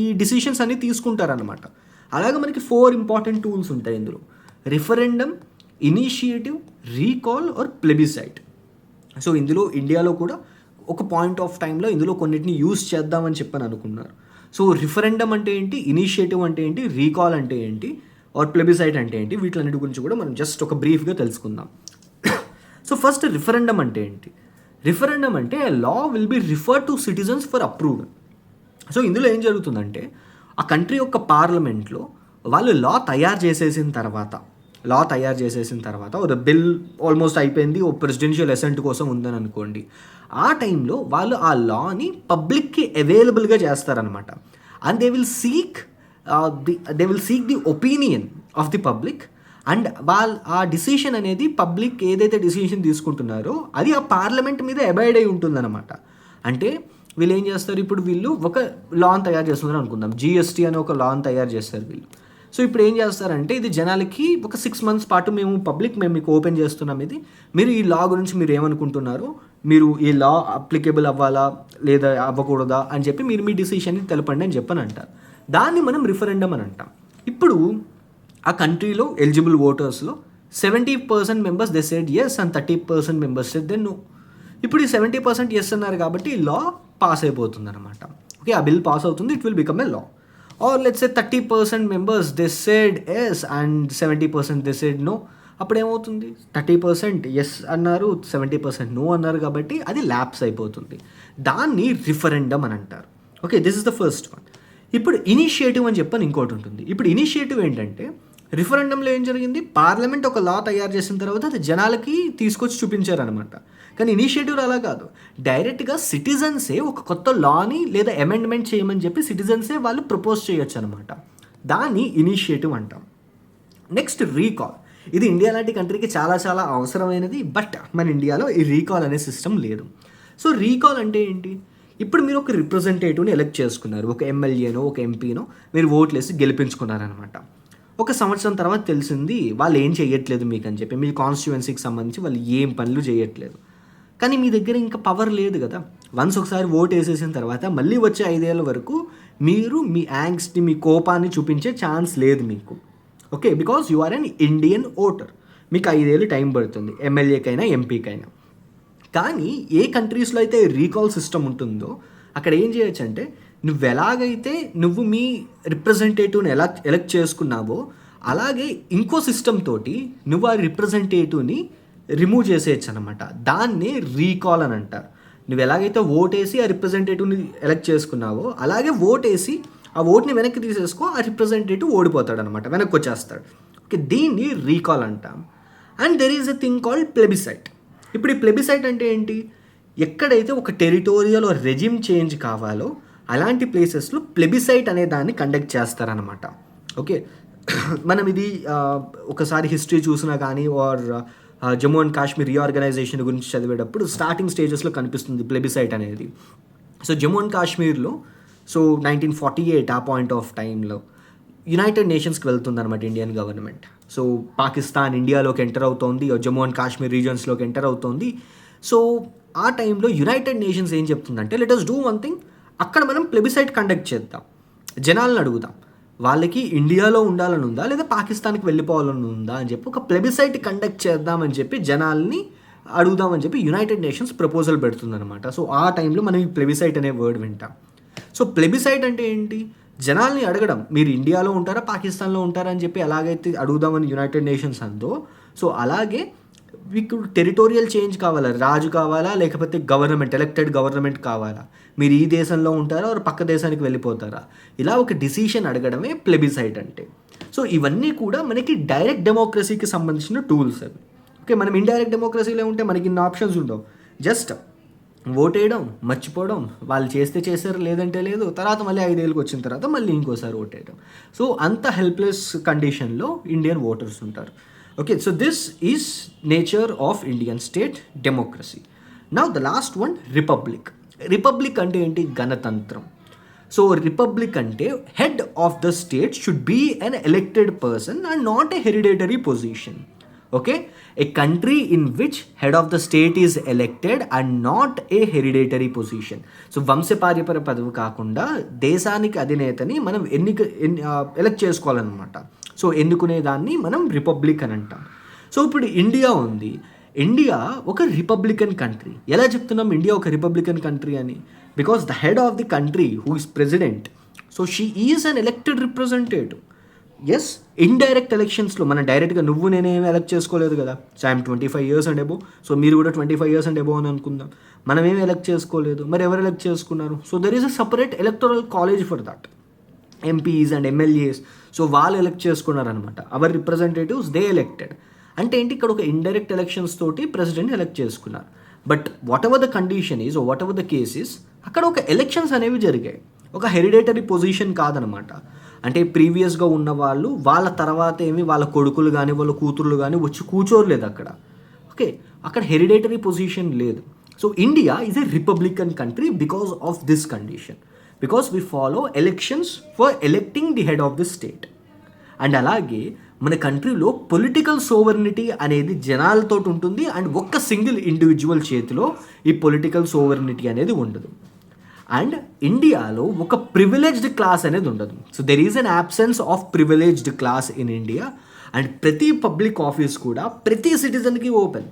Speaker 1: ఈ డిసిషన్స్ అన్నీ తీసుకుంటారనమాట. అలాగే మనకి 4 ఇంపార్టెంట్ టూల్స్ ఉంటాయి ఇందులో: referendum, initiative, recall or plebiscite. So ఇందులో ఇండియాలో కూడా ఒక పాయింట్ ఆఫ్ టైంలో ఇందులో కొన్నిటిని యూజ్ చేద్దామని చెప్పని అనుకున్నారు. సో రిఫరెండమ్ అంటే ఏంటి, ఇనిషియేటివ్ అంటే ఏంటి, రీకాల్ అంటే ఏంటి, ఆర్ ప్లెబిసైట్ అంటే ఏంటి, వీటిలన్నిటి గురించి కూడా మనం జస్ట్ ఒక బ్రీఫ్గా తెలుసుకుందాం. సో ఫస్ట్ రిఫరెండమ్ అంటే ఏంటి? రిఫరెండమ్ అంటే law will be referred to citizens for approval. So ఇందులో ఏం జరుగుతుందంటే ఆ కంట్రీ యొక్క పార్లమెంట్లో వాళ్ళు లా తయారు చేసేసిన తర్వాత ఒక బిల్ ఆల్మోస్ట్ అయిపోయింది, ఓ ప్రెసిడెన్షియల్ అసెంట్ కోసం ఉందని అనుకోండి, ఆ టైంలో వాళ్ళు ఆ లాని పబ్లిక్కి అవైలబుల్గా చేస్తారనమాట. And they will seek the opinion of the public and ఆ డిసిషన్ అనేది పబ్లిక్ ఏదైతే డిసిషన్ తీసుకుంటున్నారో అది ఆ పార్లమెంట్ మీద అబైడ్ అయి ఉంటుందన్నమాట. అంటే వీళ్ళు ఏం చేస్తారు, ఇప్పుడు వీళ్ళు ఒక లాని తయారు చేస్తున్నారు అనుకుందాం, జిఎస్టీ అనే ఒక లాని తయారు చేస్తారు వీళ్ళు. సో ఇప్పుడు ఏం చేస్తారంటే ఇది జనాలకి ఒక 6 months పాటు మేము మీకు ఓపెన్ చేస్తున్నాం, ఇది మీరు ఈ లా గురించి మీరు ఏమనుకుంటున్నారు, మీరు ఈ లా అప్లికేబుల్ అవ్వాలా లేదా అవ్వకూడదా అని చెప్పి మీరు మీ డిసిషన్ని తెలపండి అని చెప్పని అంటారు. దాన్ని మనం రిఫరెండం అని అంటాం. ఇప్పుడు ఆ కంట్రీలో ఎలిజిబుల్ ఓటర్స్లో 70% members they said yes and 30% members said they no. ఇప్పుడు ఈ 70% ఎస్ అన్నారు కాబట్టి ఈ లా పాస్ అయిపోతుంది అనమాట. ఓకే, ఆ బిల్ పాస్ అవుతుంది, it will become a law. Or let's say 30% members they said yes and 70% they said no. అప్పుడు ఏమవుతుంది, 30% ఎస్ అన్నారు, 70% నో అన్నారు కాబట్టి అది ల్యాప్స్ అయిపోతుంది. దాన్ని రిఫరెండం అని అంటారు. Okay, this is the first one. ఇప్పుడు ఇనిషియేటివ్ అని చెప్పని ఇంకోటి ఉంటుంది. ఇప్పుడు ఇనిషియేటివ్ ఏంటంటే రిఫరెండంలో ఏం జరిగింది, పార్లమెంట్ ఒక లా తయారు చేసిన తర్వాత అది జనాలకి తీసుకొచ్చి చూపించారనమాట. కానీ ఇనిషియేటివ్ అలా కాదు, డైరెక్ట్గా సిటిజన్సే ఒక కొత్త లాని లేదా అమెండ్మెంట్ చేయమని చెప్పి సిటిజన్సే వాళ్ళు ప్రపోజ్ చేయొచ్చు అనమాట. దాన్ని ఇనిషియేటివ్ అంటాం. Next recall. ఇది ఇండియా లాంటి కంట్రీకి చాలా చాలా అవసరమైనది, బట్ మన ఇండియాలో ఈ రీకాల్ అనే సిస్టమ్ లేదు. సో రీకాల్ అంటే ఏంటి, ఇప్పుడు మీరు ఒక రిప్రజెంటేటివ్ని ఎలక్ట్ చేసుకున్నారు, ఒక ఎమ్మెల్యేనో ఒక ఎంపీనో మీరు ఓట్లేసి గెలిపించుకున్నారనమాట. ఒక సంవత్సరం తర్వాత తెలిసింది వాళ్ళు ఏం చేయట్లేదు మీకు అని చెప్పి, మీ కాన్స్టిట్యువెన్సీకి సంబంధించి వాళ్ళు ఏం పనులు చేయట్లేదు. కానీ మీ దగ్గర ఇంకా పవర్ లేదు కదా. వన్స్ ఒకసారి ఓట్ వేసేసిన తర్వాత మళ్ళీ వచ్చే 5 ఏళ్ళ వరకు మీరు మీ యాంగ్స్ని, మీ కోపాన్ని చూపించే ఛాన్స్ లేదు మీకు. Okay, because you are an Indian voter. మీకు 5 ఏళ్ళు టైం పడుతుంది, ఎమ్మెల్యేకైనా ఎంపీకైనా. కానీ ఏ కంట్రీస్లో అయితే రీకాల్ సిస్టమ్ ఉంటుందో అక్కడ ఏం చేయొచ్చు అంటే, నువ్వు ఎలాగైతే నువ్వు మీ రిప్రజెంటేటివ్ని ఎలక్ట్ చేసుకున్నావో అలాగే ఇంకో సిస్టమ్ తోటి నువ్వు ఆ రిప్రజెంటేటివ్ని రిమూవ్ చేసేయచ్చు అనమాట. దాన్నే రీకాల్ అని అంటారు. నువ్వు ఎలాగైతే ఓటేసి ఆ రిప్రజెంటేటివ్ని ఎలక్ట్ చేసుకున్నావో అలాగే ఓటేసి ఆ ఓట్ని వెనక్కి తీసేసుకో, ఆ రిప్రజెంటేటివ్ ఓడిపోతాడు అనమాట, వెనక్కి వచ్చేస్తాడు. ఓకే, దీన్ని రీకాల్ అంటాం. And there is a thing called plebiscite. ఇప్పుడు ఈ ప్లెబిసైట్ అంటే ఏంటి, ఎక్కడైతే ఒక టెరిటోరియల్ రెజిమ్ చేంజ్ కావాలో అలాంటి ప్లేసెస్లో ప్లెబిసైట్ అనే దాన్ని కండక్ట్ చేస్తారనమాట. ఓకే, మనం ఇది ఒకసారి హిస్టరీ చూసినా కానీ or Jammu and Kashmir reorganisation గురించి చదివేటప్పుడు స్టార్టింగ్ స్టేజెస్లో కనిపిస్తుంది ప్లెబిసైట్ అనేది. సో జమ్మూ అండ్ కాశ్మీర్లో 1948 ఆ పాయింట్ ఆఫ్ టైంలో యునైటెడ్ నేషన్స్కి వెళ్తుందన్నమాట ఇండియన్ గవర్నమెంట్. సో పాకిస్తాన్ ఇండియాలోకి ఎంటర్ అవుతోంది, జమ్మూ అండ్ కాశ్మీర్ రీజన్స్లోకి ఎంటర్ అవుతోంది. సో ఆ టైంలో యునైటెడ్ నేషన్స్ ఏం చెప్తుందంటే, let us do one thing, అక్కడ మనం ప్లెబిసైట్ కండక్ట్ చేద్దాం, జనాలను అడుగుదాం వాళ్ళకి ఇండియాలో ఉండాలని ఉందా లేదా పాకిస్తాన్కి వెళ్ళిపోవాలని ఉందా అని చెప్పి ఒక ప్లెబిసైట్ కండక్ట్ చేద్దామని చెప్పి జనాల్ని అడుగుదామని చెప్పి యునైటెడ్ నేషన్స్ ప్రపోజల్ పెడుతుందన్నమాట. సో ఆ టైంలో మనం ఈ ప్లెబిసైట్ అనే వర్డ్ వింటాం. సో ప్లెబిసైట్ అంటే ఏంటి, జనాల్ని అడగడం, మీరు ఇండియాలో ఉంటారా పాకిస్తాన్లో ఉంటారా అని చెప్పి ఎలాగైతే అడుగుదామని యునైటెడ్ నేషన్స్ అందో, సో అలాగే మీకు టెరిటోరియల్ చేంజ్ కావాలా, రాజు కావాలా లేకపోతే గవర్నమెంట్, ఎలక్టెడ్ గవర్నమెంట్ కావాలా, మీరు ఈ దేశంలో ఉంటారా ఒక పక్క దేశానికి వెళ్ళిపోతారా, ఇలా ఒక డిసిషన్ అడగడమే ప్లెబిసైట్ అంటే. సో ఇవన్నీ కూడా మనకి డైరెక్ట్ డెమోక్రసీకి సంబంధించిన టూల్స్ అవి. ఓకే, మనం ఇండైరెక్ట్ డెమోక్రసీలో ఉంటే మనకి ఇన్ని ఆప్షన్స్ ఉండవు, జస్ట్ ఓటేయడం, మర్చిపోవడం, వాళ్ళు చేస్తే చేశారు లేదంటే లేదు, తర్వాత మళ్ళీ 5 ఏళ్ళకి వచ్చిన తర్వాత మళ్ళీ ఇంకోసారి ఓటేయడం. సో అంత హెల్ప్లెస్ కండిషన్లో ఇండియన్ ఓటర్స్ ఉంటారు. Okay, so this is nature of Indian state democracy. Now the last one, republic. Republic ante enti ganatantram. So republic ante head of the state should be an elected person and not a hereditary position. Okay, a country in which head of the state is elected and not a hereditary position. So వంశపార్యపర పదవి కాకుండా దేశానికి అధినేతని మనం ఎలక్ట్ చేసుకోవాలన్నమాట. సో ఎన్నుకునే దాన్ని మనం రిపబ్లిక్ అని అంటాం. సో ఇప్పుడు ఇండియా ఉంది, ఇండియా ఒక రిపబ్లికన్ కంట్రీ. ఎలా చెప్తున్నాం ఇండియా ఒక రిపబ్లికన్ కంట్రీ అని, because the head of the country who is president, so she is an elected representative. Yes, indirect ఎలక్షన్స్లో మనం డైరెక్ట్గా నువ్వు నేనేమి ఎలక్ట్ చేసుకోలేదు కదా. So I'm 25 years and above, so మీరు కూడా 25 years అండ్ అబోవ్ అని అనుకుందాం. మనం ఏమి ఎలక్ట్ చేసుకోలేదు, మరి ఎవరు ఎలక్ట్ చేసుకున్నారు? So there is a separate electoral college for that, MPs and MLAs. So వాళ్ళు ఎలక్ట్ చేసుకున్నారనమాట, అవర్ రిప్రజెంటేటివ్స్ దే ఎలక్టెడ్. అంటే ఏంటి, ఇక్కడ ఒక ఇండైరెక్ట్ ఎలక్షన్స్ తోటి ప్రెసిడెంట్ ఎలక్ట్ చేసుకున్నారు. But whatever the condition is, whatever the case is, అక్కడ ఒక ఎలక్షన్స్ అనేవి జరిగాయి, ఒక హెరిడేటరీ పొజిషన్ కాదనమాట. అంటే ప్రీవియస్గా ఉన్న వాళ్ళు వాళ్ళ తర్వాత ఏమి వాళ్ళ కొడుకులు కానీ వాళ్ళ కూతుర్లు కానీ వచ్చి కూర్చోలేదు అక్కడ. ఓకే, అక్కడ హెరిడేటరీ పొజిషన్ లేదు. So India is a Republican country because of this condition, because we follow elections for electing the head of the state. And అలాగే మన కంట్రీలో పొలిటికల్ సోవర్నిటీ అనేది జనాలతో ఉంటుంది, అండ్ ఒక్క సింగిల్ ఇండివిజువల్ చేతిలో ఈ పొలిటికల్ సోవర్నిటీ అనేది ఉండదు. అండ్ ఇండియాలో ఒక ప్రివిలేజ్డ్ క్లాస్ అనేది ఉండదు. So there is an absence of privileged class in India. And ప్రతి పబ్లిక్ ఆఫీస్ కూడా ప్రతి సిటిజన్కి ఓపెన్.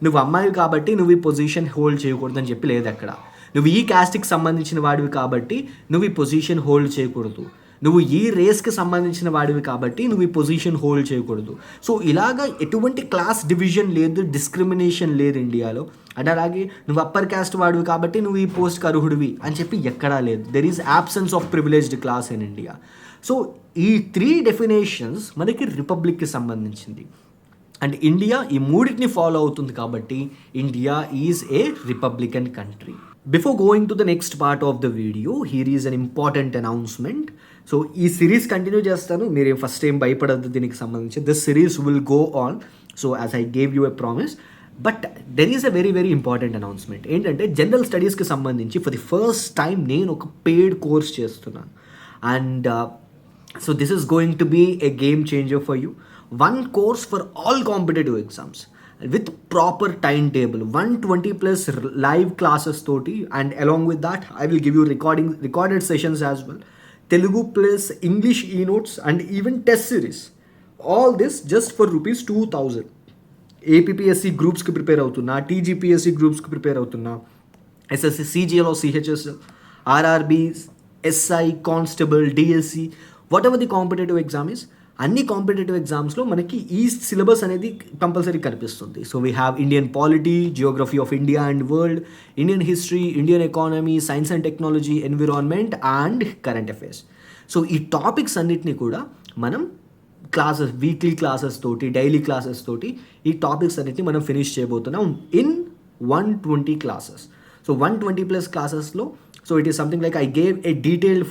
Speaker 1: నువ్వు అమ్మాయి కాబట్టి నువ్వు ఈ పొజిషన్ హోల్డ్ చేయకూడదని చెప్పి లేదు అక్కడ. నువ్వు ఈ క్యాస్ట్కి సంబంధించిన వాడివి కాబట్టి నువ్వు ఈ పొజిషన్ హోల్డ్ చేయకూడదు. నువ్వు ఈ రేస్కి సంబంధించిన వాడివి కాబట్టి నువ్వు ఈ పొజిషన్ హోల్డ్ చేయకూడదు. సో ఇలాగా ఎటువంటి క్లాస్ డివిజన్ లేదు, డిస్క్రిమినేషన్ లేదు ఇండియాలో. అండ్ అలాగే నువ్వు అప్పర్ క్యాస్ట్ వాడివి కాబట్టి నువ్వు ఈ పోస్ట్కి అర్హుడివి అని చెప్పి ఎక్కడా లేదు. There is absence of privileged class in India. So ఈ 3 డెఫినేషన్స్ మనకి రిపబ్లిక్కి సంబంధించింది. అండ్ ఇండియా ఈ మూడింటిని ఫాలో అవుతుంది కాబట్టి India is A Republican country. Before going to the next part of the video, here is an important announcement. So ఈ సిరీస్ కంటిన్యూ చేస్తాను, మీరు ఫస్ట్ టైం భయపడద్దు దీనికి సంబంధించి. This series will go on, so as I gave you a promise. But there is a very very important announcement. ఏంటంటే జనరల్ స్టడీస్కి సంబంధించి ఫర్ ది ఫస్ట్ టైం నేను ఒక పెయిడ్ కోర్స్ చేస్తున్నాను. And so this is going to be a game changer for you. 1 course for all competitive exams with proper timetable, 120+ live classes toti, and along with that I will give you recorded sessions as well, Telugu plus English e-notes and even test series. All this just for rupees 2000. APPSC groups ki prepare avutunna, TGPSC groups ki prepare avutunna, SSC CGL or CHS, RRB, SI, Constable, DSC, whatever the competitive exam is, అన్ని కాంపిటేటివ్ ఎగ్జామ్స్లో మనకి ఈ సిలబస్ అనేది కంపల్సరీ కనిపిస్తుంది. So we have Indian polity, Geography of India and world, Indian history, Indian economy, science and technology, environment and current affairs. So ఈ టాపిక్స్ అన్నిటినీ కూడా మనం క్లాసెస్, వీక్లీ క్లాసెస్ తోటి, డైలీ క్లాసెస్ తోటి ఈ టాపిక్స్ అన్నిటిని మనం ఫినిష్ చేయబోతున్నాం in 120 classes. So 120+ classes-లో, so it is something like I gave a detailed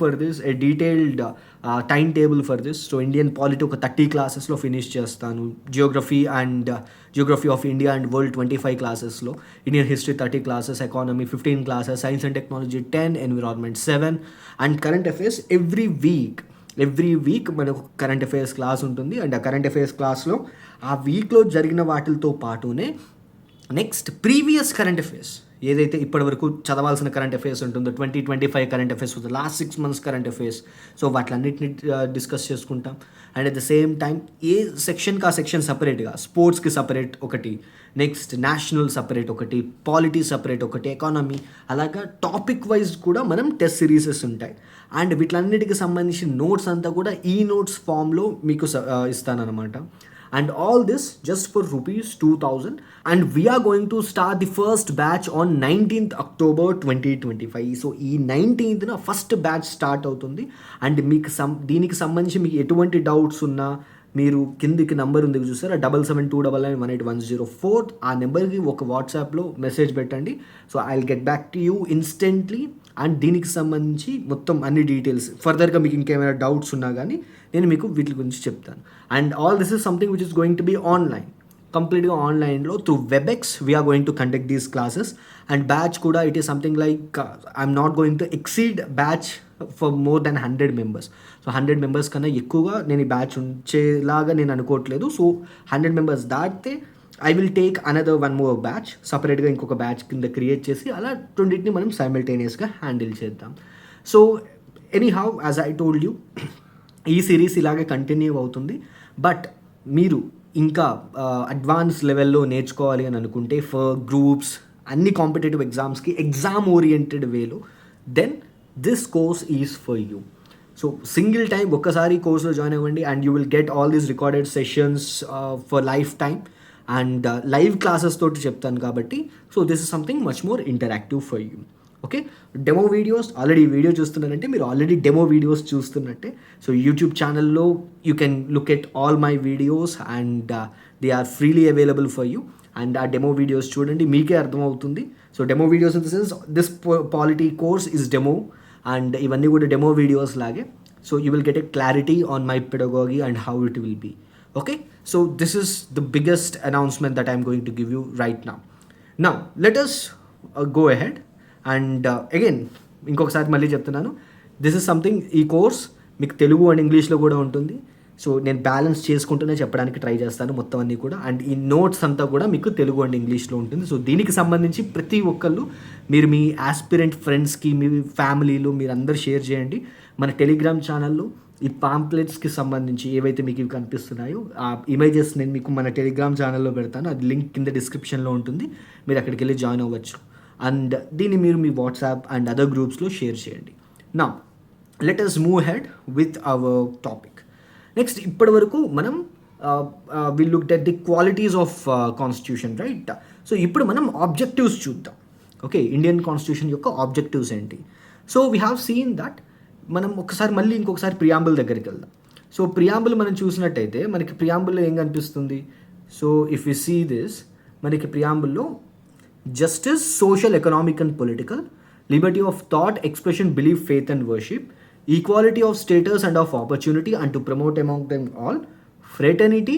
Speaker 1: timetable for this. So Indian polity ఒక 30 classes-లో ఫినిష్ చేస్తాను, geography of India and world 25 classes-లో, Indian history 30 classes, economy 15 classes, science and technology 10, environment 7, and current affairs every week మనకు కరెంట్ అఫైర్స్ క్లాస్ ఉంటుంది. అండ్ ఆ కరెంట్ అఫైర్స్ క్లాస్లో ఆ వీక్లో జరిగిన వాటితో పాటునే నెక్స్ట్ ప్రీవియస్ కరెంట్ అఫైర్స్ ఏదైతే ఇప్పటివరకు చదవాల్సిన కరెంట్ అఫైర్స్ ఉంటుందో, 2025 current affairs, last 6 months current affairs, so వాటిలన్నింటినీ డిస్కస్ చేసుకుంటాం. And at the same time ఏ సెక్షన్కి ఆ సెక్షన్ సపరేట్గా, స్పోర్ట్స్కి సపరేట్ ఒకటి, నెక్స్ట్ నేషనల్ సపరేట్ ఒకటి, పాలిటీ సపరేట్ ఒకటి, ఎకానమీ, అలాగా టాపిక్ వైజ్ కూడా మనం టెస్ట్ సిరీసెస్ ఉంటాయి. అండ్ వీటిలన్నిటికి సంబంధించిన నోట్స్ అంతా కూడా ఈ నోట్స్ ఫామ్లో మీకు ఇస్తానన్నమాట. And all this just for rupees 2000, and we are going to start the first batch on 19th October 2025. So ఈ 19th ఫస్ట్ బ్యాచ్ స్టార్ట్ అవుతుంది. అండ్ మీకు దీనికి సంబంధించి మీకు ఎటువంటి డౌట్స్ ఉన్నా మీరు కిందికి నెంబర్ ఉంది చూసారా, 7729918104, ఆ నెంబర్కి ఒక వాట్సాప్లో మెసేజ్ పెట్టండి. So I will get back to you instantly. And దీనికి సంబంధించి మొత్తం అన్ని డీటెయిల్స్, ఫర్దర్గా మీకు ఇంకేమైనా డౌట్స్ ఉన్నా కానీ నేను మీకు వీటి గురించి చెప్తాను. And all this is something which is going to be online, కంప్లీట్గా ఆన్లైన్లో through Webex we are going to conduct these classes. And batch కూడా it is something like I'm not going to exceed batch for more than 100 members. So 100 members కన్నా ఎక్కువగా నేను ఈ బ్యాచ్ ఉంచేలాగా నేను అనుకోవట్లేదు. సో 100 members దాటితే I will take another 1 more batch, సపరేట్గా ఇంకొక బ్యాచ్ కింద క్రియేట్ చేసి అలా 20ని మనం సైమల్టేనియస్గా హ్యాండిల్ చేద్దాం. So anyhow, as I told you, ఈ సిరీస్ ఇలాగే కంటిన్యూ అవుతుంది. బట్ మీరు ఇంకా అడ్వాన్స్ లెవెల్లో నేర్చుకోవాలి అని అనుకుంటే ఫర్ గ్రూప్స్, అన్ని కాంపిటేటివ్ ఎగ్జామ్స్కి ఎగ్జామ్ ఓరియంటెడ్ వేలో, then this course is for you. So single time ఒక్కసారి కోర్సులో జాయిన్ అవ్వండి and you will get all these recorded sessions for lifetime. And live classes తోటి చెప్తాను కాబట్టి, so this is something much more interactive for you. Okay, demo videos, already video చూస్తున్నారంటే మీరు ఆల్రెడీ డెమో వీడియోస్ చూస్తున్నట్టే. సో యూట్యూబ్ ఛానల్లో you can look at all my videos and they are freely available for you. And ఆ డెమో వీడియోస్ చూడండి, మీకే అర్థమవుతుంది. So demo videos in the sense this polity course is demo, and ఇవన్నీ కూడా డెమో వీడియోస్ లాగే. So you will get a clarity on my pedagogy and how it will be. Okay, so this is the biggest announcement that I'm going to give you right now. Now let us go ahead and again ఇంకొకసారి మళ్ళీ చెప్తున్నాను, దిస్ ఇస్ సంథింగ్, ఈ కోర్స్ మీకు తెలుగు అండ్ ఇంగ్లీష్లో కూడా ఉంటుంది. సో నేను బ్యాలెన్స్ చేసుకుంటూనే చెప్పడానికి ట్రై చేస్తాను మొత్తం అన్నీ కూడా. అండ్ ఈ నోట్స్ అంతా కూడా మీకు తెలుగు అండ్ ఇంగ్లీష్లో ఉంటుంది. సో దీనికి సంబంధించి ప్రతి ఒక్కళ్ళు మీరు మీ ఆస్పిరెంట్ ఫ్రెండ్స్కి, మీ ఫ్యామిలీలో మీరు అందరు షేర్ చేయండి. మన టెలిగ్రామ్ ఛానల్లో ఈ పాంప్లెట్స్కి సంబంధించి ఏవైతే మీకు ఇవి కనిపిస్తున్నాయో ఆ ఇమేజెస్ నేను మీకు మన టెలిగ్రామ్ ఛానల్లో పెడతాను. అది లింక్ కింద డిస్క్రిప్షన్లో ఉంటుంది, మీరు అక్కడికి వెళ్ళి జాయిన్ అవ్వచ్చు. అండ్ దీన్ని మీరు మీ వాట్సాప్ అండ్ అదర్ గ్రూప్స్లో షేర్ చేయండి. నా let us move head with our topic. Next, ఇప్పటి వరకు మనం will look at the qualities of constitution, right? So ఇప్పుడు మనం ఆబ్జెక్టివ్స్ చూద్దాం. ఓకే, ఇండియన్ కాన్స్టిట్యూషన్ యొక్క ఆబ్జెక్టివ్స్ ఏంటి? So we have seen that. మనం మళ్ళీ ఇంకొకసారి ప్రియాంబుల్ దగ్గరికి వెళ్దాం. సో ప్రియాంబుల్ మనం చూసినట్టయితే మనకి ప్రియాంబుల్లో ఏం కనిపిస్తుంది? So if you see this, మనకి ప్రియాంబుల్లో justice, social, economic and political, liberty of thought, expression, belief, faith and worship, equality of status and of opportunity and to promote among them all, fraternity,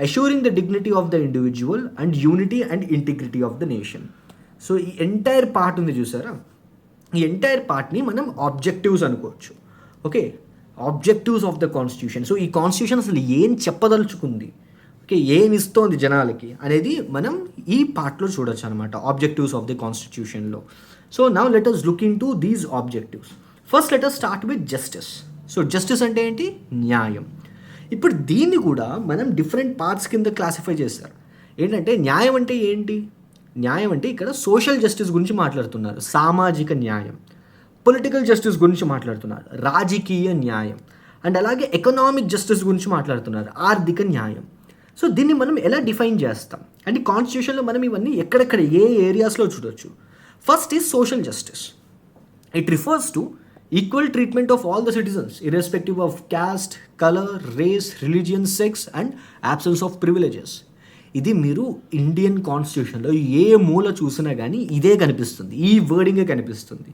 Speaker 1: assuring the dignity of the individual and unity and integrity of the nation. So ఈ ఎంటైర్ పార్ట్ ఉంది చూసారా, ఈ ఎంటైర్ పార్ట్ని మనం ఆబ్జెక్టివ్స్ అనుకోవచ్చు. Okay, objectives of the constitution. So ఈ కాన్స్టిట్యూషన్ అసలు ఏం చెప్పదలుచుకుంది, ఓకే, ఏమి ఇస్తోంది జనాలకి అనేది మనం ఈ పార్ట్లో చూడొచ్చు అనమాట, ఆబ్జెక్టివ్స్ ఆఫ్ ది కాన్స్టిట్యూషన్లో. So now let us look into these objectives. First let us start with justice. So justice అంటే ఏంటి? న్యాయం. ఇప్పుడు దీన్ని కూడా మనం డిఫరెంట్ పార్ట్స్ కింద క్లాసిఫై చేస్తారు. ఏంటంటే న్యాయం అంటే ఏంటి? న్యాయం అంటే ఇక్కడ సోషల్ జస్టిస్ గురించి మాట్లాడుతున్నారు, సామాజిక న్యాయం. పొలిటికల్ జస్టిస్ గురించి మాట్లాడుతున్నారు, రాజకీయ న్యాయం. అండ్ అలాగే ఎకనామిక్ జస్టిస్ గురించి మాట్లాడుతున్నారు, ఆర్థిక న్యాయం. సో దీన్ని మనం ఎలా డిఫైన్ చేస్తాం? అంటే కాన్స్టిట్యూషన్లో మనం ఇవన్నీ ఎక్కడెక్కడ ఏ ఏరియాస్లో చూడొచ్చు. First is social justice. It refers to equal treatment of all the citizens irrespective of caste, colour, race, religion, sex and absence of privileges. ఇది మీరు ఇండియన్ కాన్స్టిట్యూషన్లో ఏ మూల చూసినా కానీ ఇదే కనిపిస్తుంది, ఈ వర్డింగే కనిపిస్తుంది.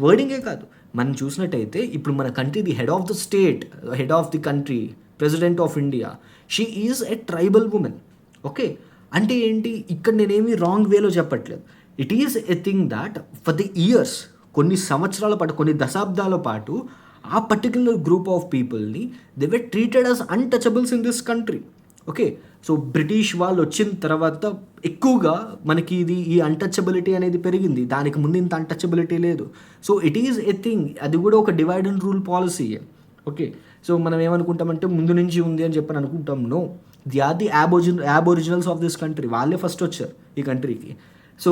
Speaker 1: వర్డింగే కాదు, మనం చూసినట్టయితే ఇప్పుడు మన country the head of the state, head of the country, president of India, she is a tribal women. Okay, అంటే ఏంటి? ఇక్కడ నేనేమి రాంగ్ వేలో చెప్పట్లేదు. It is a thing that for the years, కొన్ని సంవత్సరాల పాటు, కొన్ని దశాబ్దాల పాటు ఆ పర్టిక్యులర్ గ్రూప్ ఆఫ్ పీపుల్ని they were treated as untouchables in this country. Okay, so British వాళ్ళు వచ్చిన తర్వాత ఎక్కువగా మనకి ఈ అన్టచబిలిటీ అనేది పెరిగింది. దానికి ముందు ఇంత అన్టచబిలిటీ లేదు. So it is a thing, అది కూడా ఒక డివైడ్ అండ్ రూల్ పాలసీయే. ఓకే, సో మనం ఏమనుకుంటామంటే ముందు నుంచి ఉంది అని చెప్పని అనుకుంటాం. No, they are the aboriginals of this country. వాళ్ళే ఫస్ట్ వచ్చారు ఈ కంట్రీకి. సో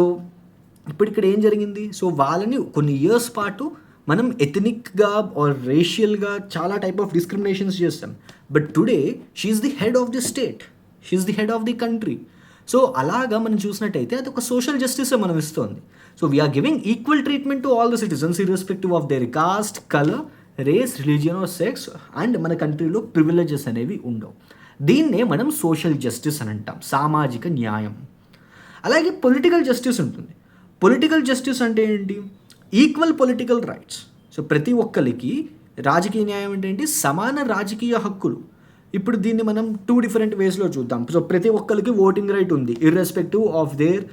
Speaker 1: ఇప్పుడు ఇక్కడ ఏం జరిగింది? సో వాళ్ళని కొన్ని ఇయర్స్ పాటు మనం ఎథనిక్గా ఆర్ రేషియల్గా చాలా టైప్ ఆఫ్ డిస్క్రిమినేషన్స్ చేస్తాం. But today she is the head of the state, she is the head of the country. So అలాగా మనం చూసినట్టయితే అది ఒక సోషల్ జస్టిస్ మనం ఇస్తుంది. So we are giving equal treatment to all the citizens irrespective of their caste, colour, race, religion or sex. And మన కంట్రీలో ప్రివిలేజెస్ అనేవి ఉండవు. దీన్నే మనం సోషల్ జస్టిస్ అని అంటాం, సామాజిక న్యాయం. అలాగే పొలిటికల్ జస్టిస్ ఉంటుంది. పొలిటికల్ జస్టిస్ అంటే ఏంటి? Equal political rights. సో ప్రతి ఒక్కరికి రాజకీయ న్యాయం అంటే ఏంటి? సమాన రాజకీయ హక్కులు. ఇప్పుడు దీన్ని మనం 2 డిఫరెంట్ వేస్లో చూద్దాం. సో ప్రతి ఒక్కరికి ఓటింగ్ రైట్ ఉంది ఇర్రెస్పెక్టివ్ ఆఫ్ దేర్,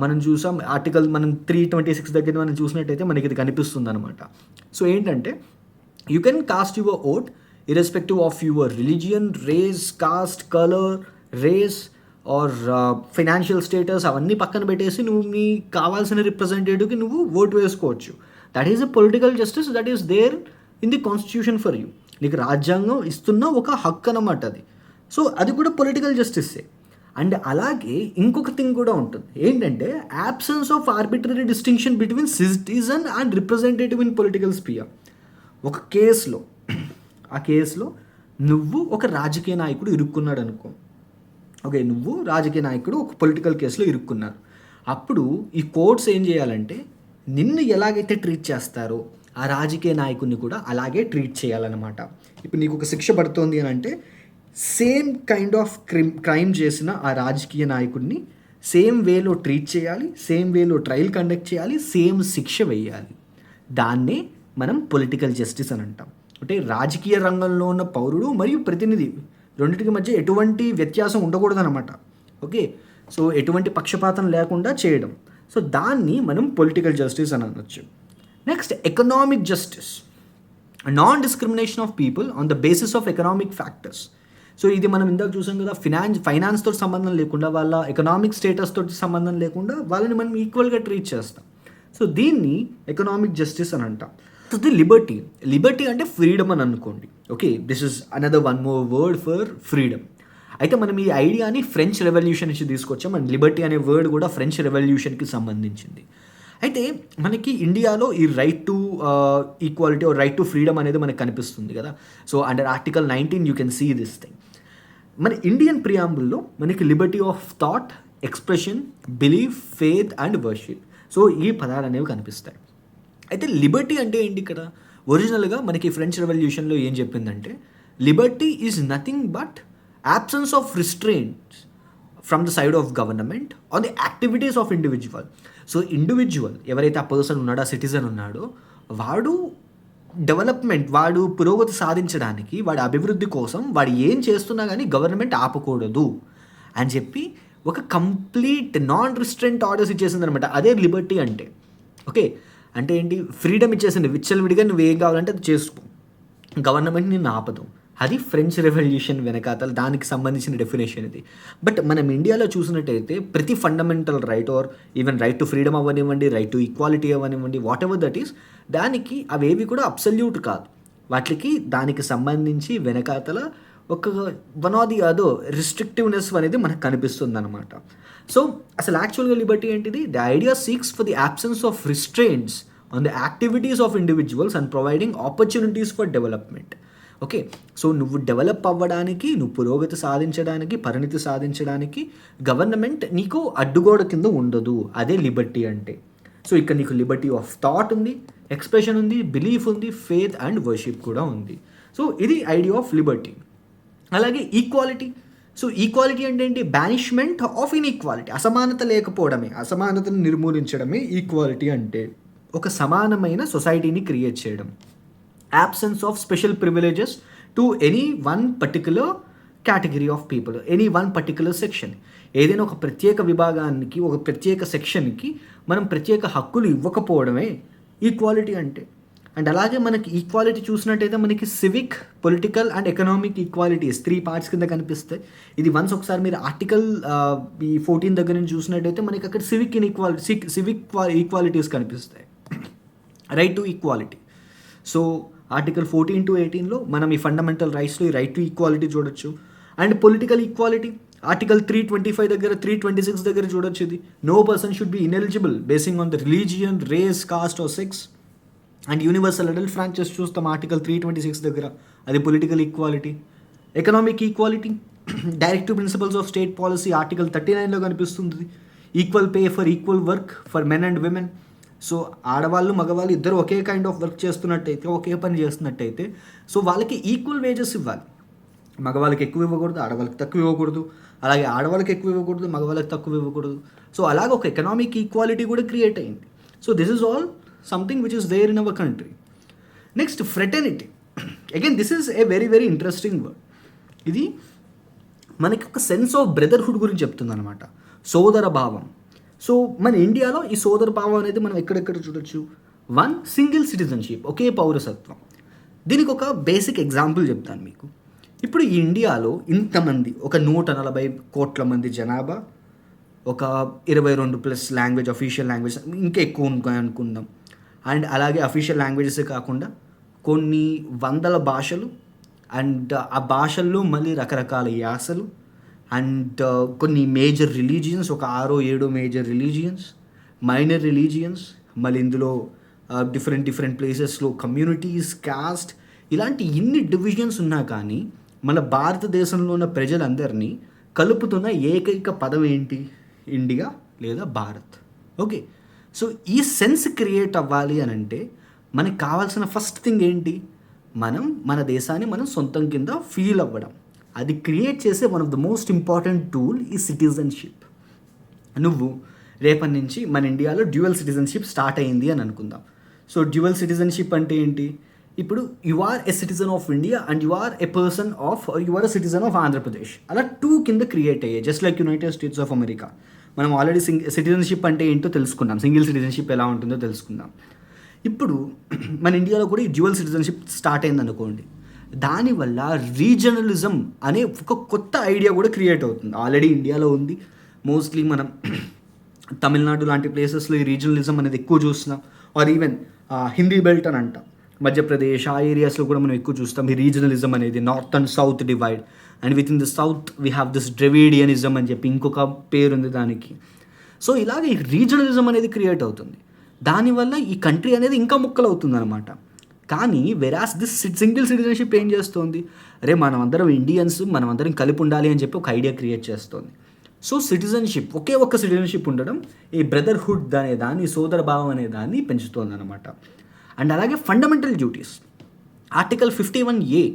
Speaker 1: మనం చూసాం ఆర్టికల్ మనం 326 దగ్గర మనం చూసినట్టయితే మనకి ఇది కనిపిస్తుంది అనమాట. సో ఏంటంటే you can cast your vote irrespective of your religion, race, caste, colour, race or financial status అవన్నీ పక్కన పెట్టేసి నువ్వు నీ కావాల్సిన రిప్రజెంటేటివ్కి నువ్వు ఓటు వేసుకోవచ్చు. That is a political justice that is there in the constitution for you. నీకు రాజ్యాంగం ఇస్తున్న ఒక హక్కు అన్నమాట అది. సో అది కూడా పొలిటికల్ జస్టిస్సే. అండ్ అలాగే ఇంకొక థింగ్ కూడా ఉంటుంది. ఏంటంటే absence of arbitrary distinction between citizen and representative in political sphere. ఒక కేసులో, ఆ కేసులో నువ్వు ఒక రాజకీయ నాయకుడు ఇరుక్కున్నాడు అనుకో. ఓకే, నువ్వు రాజకీయ నాయకుడు ఒక పొలిటికల్ కేసులో ఇరుక్కున్నారు. అప్పుడు ఈ కోర్ట్స్ ఏం చేయాలంటే నిన్ను ఎలాగైతే ట్రీట్ చేస్తారో ఆ రాజకీయ నాయకుడిని కూడా అలాగే ట్రీట్ చేయాలన్నమాట. ఇప్పుడు నీకు ఒక శిక్ష పడుతోంది అని అంటే సేమ్ కైండ్ ఆఫ్ క్రైమ్ చేసిన ఆ రాజకీయ నాయకుడిని సేమ్ వేలో ట్రీట్ చేయాలి, సేమ్ వేలో ట్రయల్ కండక్ట్ చేయాలి, సేమ్ శిక్ష వేయాలి. దాన్నే మనం పొలిటికల్ జస్టిస్ అని అంటాం. అంటే రాజకీయ రంగంలో ఉన్న పౌరుడు మరియు ప్రతినిధి రెండింటికి మధ్య ఎటువంటి వ్యత్యాసం ఉండకూడదన్నమాట. ఓకే, సో ఎటువంటి పక్షపాతం లేకుండా చేయడం. సో దాన్ని మనం పొలిటికల్ జస్టిస్ అని అనొచ్చు. Next economic justice, non discrimination of people on the basis of economic factors. So ఇది మనం ఇందాక చూసాం కదా, ఫైనాన్స్ తోటి సంబంధం లేకుండా, వాళ్ళ ఎకనామిక్ స్టేటస్ తోటి సంబంధం లేకుండా వాళ్ళని మనం ఈక్వల్గా ట్రీట్ చేస్తాం. సో దీన్ని ఎకనామిక్ జస్టిస్ అని అంటాం. సో ది లిబర్టీ అంటే ఫ్రీడమ్ అని అనుకోండి. Okay, this is another one more word for freedom. అయితే మనం ఈ ఐడియాని ఫ్రెంచ్ రెవల్యూషన్ నుంచి తీసుకొచ్చాం. అండ్ లిబర్టీ అనే వర్డ్ కూడా ఫ్రెంచ్ రెవల్యూషన్కి సంబంధించింది. అయితే మనకి ఇండియాలో ఈ right to equality or right to freedom అనేది మనకు కనిపిస్తుంది కదా. So under article 19 you can see this thing. మన ఇండియన్ ప్రియాంబుల్లో మనకి liberty of thought, expression, belief, faith and worship, so ఈ పదాలు అనేవి కనిపిస్తాయి. అయితే లిబర్టీ అంటే ఏంటి ఇక్కడ? ఒరిజినల్గా మనకి ఫ్రెంచ్ రెవల్యూషన్లో ఏం చెప్పిందంటే, Liberty is nothing but absence of restraints from the side of government on the activities of individual. So individual ఎవరైతే ఆ పర్సన్ ఉన్నాడో, ఆ సిటిజన్ ఉన్నాడో, వాడు డెవలప్మెంట్, వాడు పురోగతి సాధించడానికి, వాడి అభివృద్ధి కోసం వాడు ఏం చేస్తున్నా కానీ గవర్నమెంట్ ఆపకూడదు అని చెప్పి ఒక కంప్లీట్ నాన్ రిస్ట్రెంట్ ఆర్డర్స్ ఇచ్చేసింది అనమాట. అదే లిబర్టీ అంటే. ఓకే, అంటే ఏంటి? ఫ్రీడమ్ ఇచ్చేసింది, విచ్చలవిడిగా నువ్వు ఏం కావాలంటే అది చేసుకో, గవర్నమెంట్ నిన్ను ఆపదు. అది ఫ్రెంచ్ రెవల్యూషన్ వెనకాతల దానికి సంబంధించిన డెఫినేషన్ ఇది. బట్ మనం ఇండియాలో చూసినట్టయితే ప్రతి fundamental right are even right to freedom అవ్వనివ్వండి, రైట్ టు ఈక్వాలిటీ అవ్వనివ్వండి, వాట్ ఎవర్ దట్ ఈస్, దానికి అవేవి కూడా అబ్సల్యూట్ కాదు. వాటికి దానికి సంబంధించి వెనకాతల ఒక one or the other restrictiveness అనేది మనకు కనిపిస్తుంది అనమాట. సో అసలు యాక్చువల్గా లిబర్టీ ఏంటిది? The idea seeks for the absence of restraints on the activities of individuals and providing opportunities for development. Okay, so నువ్వు డెవలప్ అవ్వడానికి, నువ్వు పురోగతి సాధించడానికి, పరిణితి సాధించడానికి గవర్నమెంట్ నీకు అడ్డుగోడ కింద ఉండదు. అదే లిబర్టీ అంటే. సో ఇక్కడ నీకు లిబర్టీ ఆఫ్ థాట్ ఉంది, ఎక్స్ప్రెషన్ ఉంది, బిలీఫ్ ఉంది, ఫెయిత్ అండ్ వర్షిప్ కూడా ఉంది. సో ఇది ఐడియా ఆఫ్ లిబర్టీ. అలాగే ఈక్వాలిటీ. సో ఈక్వాలిటీ అంటే ఏంటి? బ్యానిష్మెంట్ ఆఫ్ ఇన్ఈక్వాలిటీ, అసమానత లేకపోవడమే, అసమానతను నిర్మూలించడమే ఈక్వాలిటీ అంటే. ఒక సమానమైన సొసైటీని క్రియేట్ చేయడం. absence of special privileges to any one particular category of people, any one particular section. ఏదైనా ఒక ప్రత్యేక విభాగానికి, ఒక ప్రత్యేక సెక్షన్కి మనం ప్రత్యేక హక్కులు ఇవ్వకపోవడమే ఈక్వాలిటీ అంటే. అండ్ అలాగే మనకి ఈక్వాలిటీ చూసినట్టయితే మనకి civic, political and economic equalities 3 parts కింద కనిపిస్తాయి. ఇది వన్స్ ఒకసారి మీరు ఆర్టికల్ ఈ 14 దగ్గర నుంచి చూసినట్టయితే మనకి అక్కడ సివిక్ ఈక్వాలిటీస్ కనిపిస్తాయి, right to equality. So article 14 to 18లో మనం ఈ ఫండమెంటల్ రైట్స్లో ఈ రైట్ టు ఈక్వాలిటీ చూడొచ్చు. అండ్ పొలిటికల్ ఈక్వాలిటీ ఆర్టికల్ 325 దగ్గర, 326 దగ్గర చూడొచ్చు. ఇది no person should be ineligible basing on the religion, race, caste or sex. And universal adult franchise చూస్తాం ఆర్టికల్ 326 దగ్గర, అది political equality. Economic equality directive principles of state policy article 39లో కనిపిస్తుంది. Equal pay for equal work for men and women. So ఆడవాళ్ళు మగవాళ్ళు ఇద్దరు ఒకే కైండ్ ఆఫ్ వర్క్ చేస్తున్నట్టయితే, ఒకే పని చేస్తున్నట్టయితే, సో వాళ్ళకి ఈక్వల్ వేజెస్ ఇవ్వాలి. మగవాళ్ళకి ఎక్కువ ఇవ్వకూడదు, ఆడవాళ్ళకి తక్కువ ఇవ్వకూడదు. అలాగే ఆడవాళ్ళకి ఎక్కువ ఇవ్వకూడదు, మగవాళ్ళకి తక్కువ ఇవ్వకూడదు. సో అలాగే ఒక ఎకనామిక్ ఈక్వాలిటీ కూడా క్రియేట్ అయింది. So this is all something which is there in our country. Next fraternity. Again this is a very very interesting word. ఇది మనకి ఒక సెన్స్ ఆఫ్ బ్రదర్హుడ్ గురించి చెప్తుంది అనమాట, సోదర భావం. సో మన ఇండియాలో ఈ సోదర భావం అనేది మనం ఎక్కడెక్కడ చూడొచ్చు? 1 సింగిల్ సిటిజన్షిప్, ఒకే పౌరసత్వం. దీనికి ఒక బేసిక్ ఎగ్జాంపుల్ చెప్తాను మీకు. ఇప్పుడు ఈ ఇండియాలో ఇంతమంది, ఒక 140 కోట్ల మంది జనాభా, ఒక 22+ లాంగ్వేజ్, అఫీషియల్ లాంగ్వేజ్ ఇంకా ఎక్కువ అనుకుందాం. అండ్ అలాగే అఫీషియల్ లాంగ్వేజెస్ కాకుండా కొన్ని వందల భాషలు, అండ్ ఆ భాషల్లో మళ్ళీ రకరకాల యాసలు, అండ్ కొన్ని మేజర్ రిలీజియన్స్, ఒక 6-7 మేజర్ రిలీజియన్స్, మైనర్ రిలీజియన్స్, మళ్ళీ ఇందులో డిఫరెంట్ ప్లేసెస్లో కమ్యూనిటీస్, కాస్ట్, ఇలాంటి ఇన్ని డివిజన్స్ ఉన్నా కానీ మన భారతదేశంలో ఉన్న ప్రజలందరినీ కలుపుతున్న ఏకైక పదం ఏంటి? ఇండియా లేదా భారత్. ఓకే, సో ఈ సెన్స్ క్రియేట్ అవ్వాలి అని అంటే మనకు కావాల్సిన ఫస్ట్ థింగ్ ఏంటి? మన దేశాన్ని మనం సొంతం కింద ఫీల్ అవ్వడం. అది క్రియేట్ చేసే one of the most important tool ఈ సిటిజన్షిప్. నువ్వు రేపటి నుంచి మన ఇండియాలో డ్యూయల్ సిటిజన్షిప్ స్టార్ట్ అయింది అని అనుకుందాం. సో డ్యూయల్ సిటిజన్షిప్ అంటే ఏంటి? ఇప్పుడు you are a citizen of India and you are a person of you are a citizen of Andhra Pradesh. అలా 2 కింద క్రియేట్ అయ్యాయి, just like United States of America. మనం ఆల్రెడీ సిటిజన్షిప్ అంటే ఏంటో తెలుసుకున్నాం, సింగిల్ సిటిజన్షిప్ ఎలా ఉంటుందో తెలుసుకుందాం. ఇప్పుడు మన ఇండియాలో కూడా ఈ డ్యూయల్ సిటిజన్షిప్ స్టార్ట్ అయింది అనుకోండి. దానివల్ల రీజనలిజం అనే ఒక కొత్త ఐడియా కూడా క్రియేట్ అవుతుంది. ఆల్రెడీ ఇండియాలో ఉంది. మోస్ట్లీ మనం తమిళనాడు లాంటి ప్లేసెస్లో ఈ రీజనలిజం అనేది ఎక్కువ చూస్తున్నాం. ఆర్ ఈవెన్ హిందీ బెల్ట్ అని అంటాం, మధ్యప్రదేశ్ ఆ ఏరియాస్లో కూడా మనం ఎక్కువ చూస్తాం ఈ రీజనలిజం అనేది, north and south divide. And within the south we have this Dravidianism అని చెప్పి ఇంకొక పేరు ఉంది దానికి. సో ఇలాగ ఈ రీజనలిజం అనేది క్రియేట్ అవుతుంది. దానివల్ల ఈ కంట్రీ అనేది ఇంకా ముక్కలు అవుతుంది అనమాట. కానీ వెరాస్ దిస్ సింగిల్ సిటిజన్షిప్ ఏం చేస్తుంది, అరే మనం అందరం ఇండియన్స్, మనం అందరం కలిపి ఉండాలి అని చెప్పి ఒక ఐడియా క్రియేట్ చేస్తుంది. సో సిటిజన్షిప్, ఒకే ఒక్క సిటిజన్షిప్ ఉండడం ఈ బ్రదర్హుడ్ అనే దాన్ని, సోదర భావం అనే దాన్ని పెంచుతుంది అనమాట. అండ్ అలాగే fundamental duties, article 51A.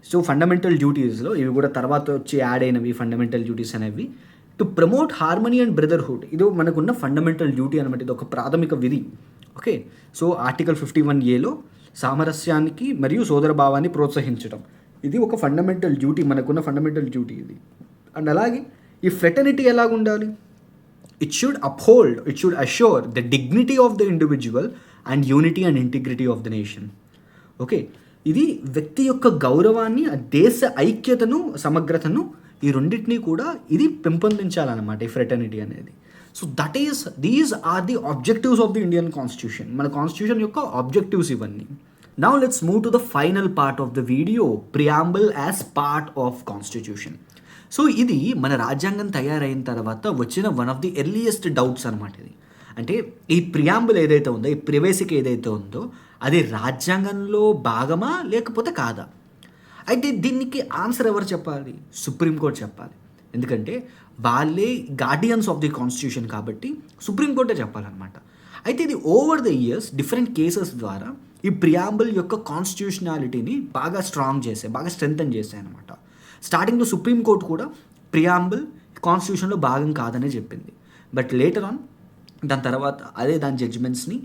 Speaker 1: So fundamental డ్యూటీస్లో ఇవి కూడా తర్వాత వచ్చి యాడ్ అయినవి ఫండమెంటల్ డ్యూటీస్ అనేవి. To promote harmony and brotherhood, ఇది మనకున్న ఫండమెంటల్ డ్యూటీ అనమాట. ఇది ఒక ప్రాథమిక విధి. ఓకే, సో ఆర్టికల్ 51Aలో సామరస్యానికి మరియు సోదర భావాన్ని ప్రోత్సహించడం, ఇది ఒక ఫండమెంటల్ డ్యూటీ, మనకున్న ఫండమెంటల్ డ్యూటీ ఇది. అండ్ అలాగే ఈ ఫ్రెటర్నిటీ ఎలాగ ఉండాలి, it should uphold, it should assure the dignity of the individual and unity and integrity of the nation. Okay, ఇది వ్యక్తి యొక్క గౌరవాన్ని, ఆ దేశ ఐక్యతను, సమగ్రతను, ఈ రెండింటినీ కూడా ఇది పెంపొందించాలన్నమాట ఈ ఫ్రెటర్నిటీ అనేది. So these are the objectives of the Indian constitution. మన కాన్స్టిట్యూషన్ యొక్క ఆబ్జెక్టివ్స్ ఇవన్నీ. Now let's move to the final part of the video, preamble as part of constitution. So ఇది మన రాజ్యాంగం తయారైన తర్వాత వచ్చిన one of the earliest doubts అనమాట ఇది. అంటే ఈ ప్రియాంబుల్ ఏదైతే ఉందో, ఈ ప్రివేసిక ఏదైతే ఉందో, అది రాజ్యాంగంలో భాగమా లేకపోతే కాదా? అయితే దీనికి ఆన్సర్ ఎవరు చెప్పాలి? సుప్రీంకోర్టు చెప్పాలి. ఎందుకంటే వాళ్ళే గార్డియన్స్ ఆఫ్ ది కాన్స్టిట్యూషన్ కాబట్టి సుప్రీంకోర్టే చెప్పాలన్నమాట. అయితే ఇది over the years different cases ద్వారా ఈ ప్రియాంబుల్ యొక్క కాన్స్టిట్యూషనాలిటీని బాగా స్ట్రాంగ్ చేశాయి, బాగా స్ట్రెంథన్ చేశాయి అనమాట. స్టార్టింగ్లో సుప్రీంకోర్టు కూడా ప్రియాంబుల్ కాన్స్టిట్యూషన్లో భాగం కాదనే చెప్పింది. బట్ లేటర్ ఆన్ దాని తర్వాత అదే దాని జడ్జిమెంట్స్ని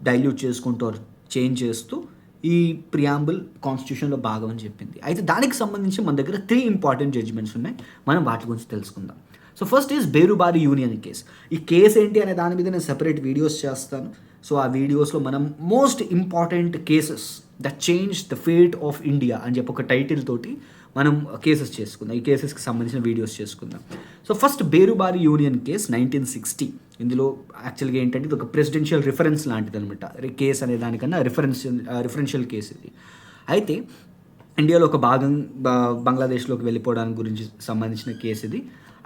Speaker 1: డైల్యూట్ చేసుకుంటూ చేంజ్ చేస్తూ ఈ ప్రియాంబుల్ కాన్స్టిట్యూషన్లో భాగం అని చెప్పింది. అయితే దానికి సంబంధించి మన దగ్గర 3 ఇంపార్టెంట్ జడ్జిమెంట్స్ ఉన్నాయి, మనం వాటి గురించి తెలుసుకుందాం. So first is Berubari union case. ఈ కేసు ఏంటి అనే దాని మీద నేను సెపరేట్ వీడియోస్ చేస్తాను. సో ఆ వీడియోస్లో మనం most important cases that change the fate of India అని చెప్పి ఒక టైటిల్ తోటి మనం కేసెస్ చేసుకుందాం, ఈ కేసెస్కి సంబంధించిన వీడియోస్ చేసుకుందాం. So first Berubari union case 1960. ఇందులో యాక్చువల్గా ఏంటంటే ఇది ఒక ప్రెసిడెన్షియల్ రిఫరెన్స్ లాంటిది అనమాట. కేస్ అనే దానికన్నా రిఫరెన్షియల్ కేసు ఇది. అయితే ఇండియాలో ఒక భాగం బంగ్లాదేశ్లోకి వెళ్ళిపోవడానికి గురించి సంబంధించిన కేసు ఇది.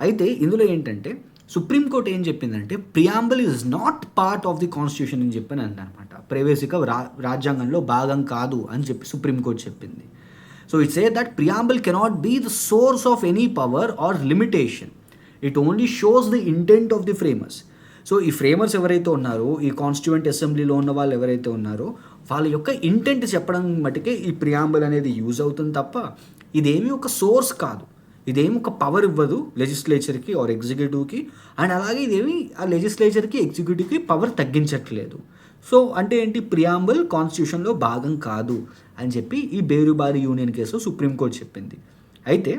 Speaker 1: అయితే ఇందులో ఏంటంటే సుప్రీంకోర్టు ఏం చెప్పిందంటే preamble is not part of the constitution అని చెప్పని అన్నమాట. ప్రవేశిక రాజ్యాంగంలో భాగం కాదు అని చెప్పి సుప్రీంకోర్టు చెప్పింది. So it say that preamble cannot be the source of any power or limitation, it only shows the intent of the framers. So ఈ ఫ్రేమర్స్ ఎవరైతే ఉన్నారో, ఈ కాన్స్టిట్యూయెంట్ అసెంబ్లీలో ఉన్న వాళ్ళు ఎవరైతే ఉన్నారో, వాళ్ళ యొక్క ఇంటెంట్ చెప్పడం మటుకే ఈ ప్రియాంబుల్ అనేది యూజ్ అవుతుంది తప్ప ఇదేమీ ఒక సోర్స్ కాదు, ఇదేమి ఒక పవర్ ఇవ్వదు లెజిస్లేచర్కి ఆర్ ఎగ్జిక్యూటివ్కి. అండ్ అలాగే ఇదేమి ఆ లెజిస్లేచర్కి ఎగ్జిక్యూటివ్కి పవర్ తగ్గించట్లేదు. సో అంటే ఏంటి, ప్రియాంబుల్ కాన్స్టిట్యూషన్లో భాగం కాదు అని చెప్పి ఈ బేరుబారి యూనియన్ కేసులో సుప్రీంకోర్టు చెప్పింది. అయితే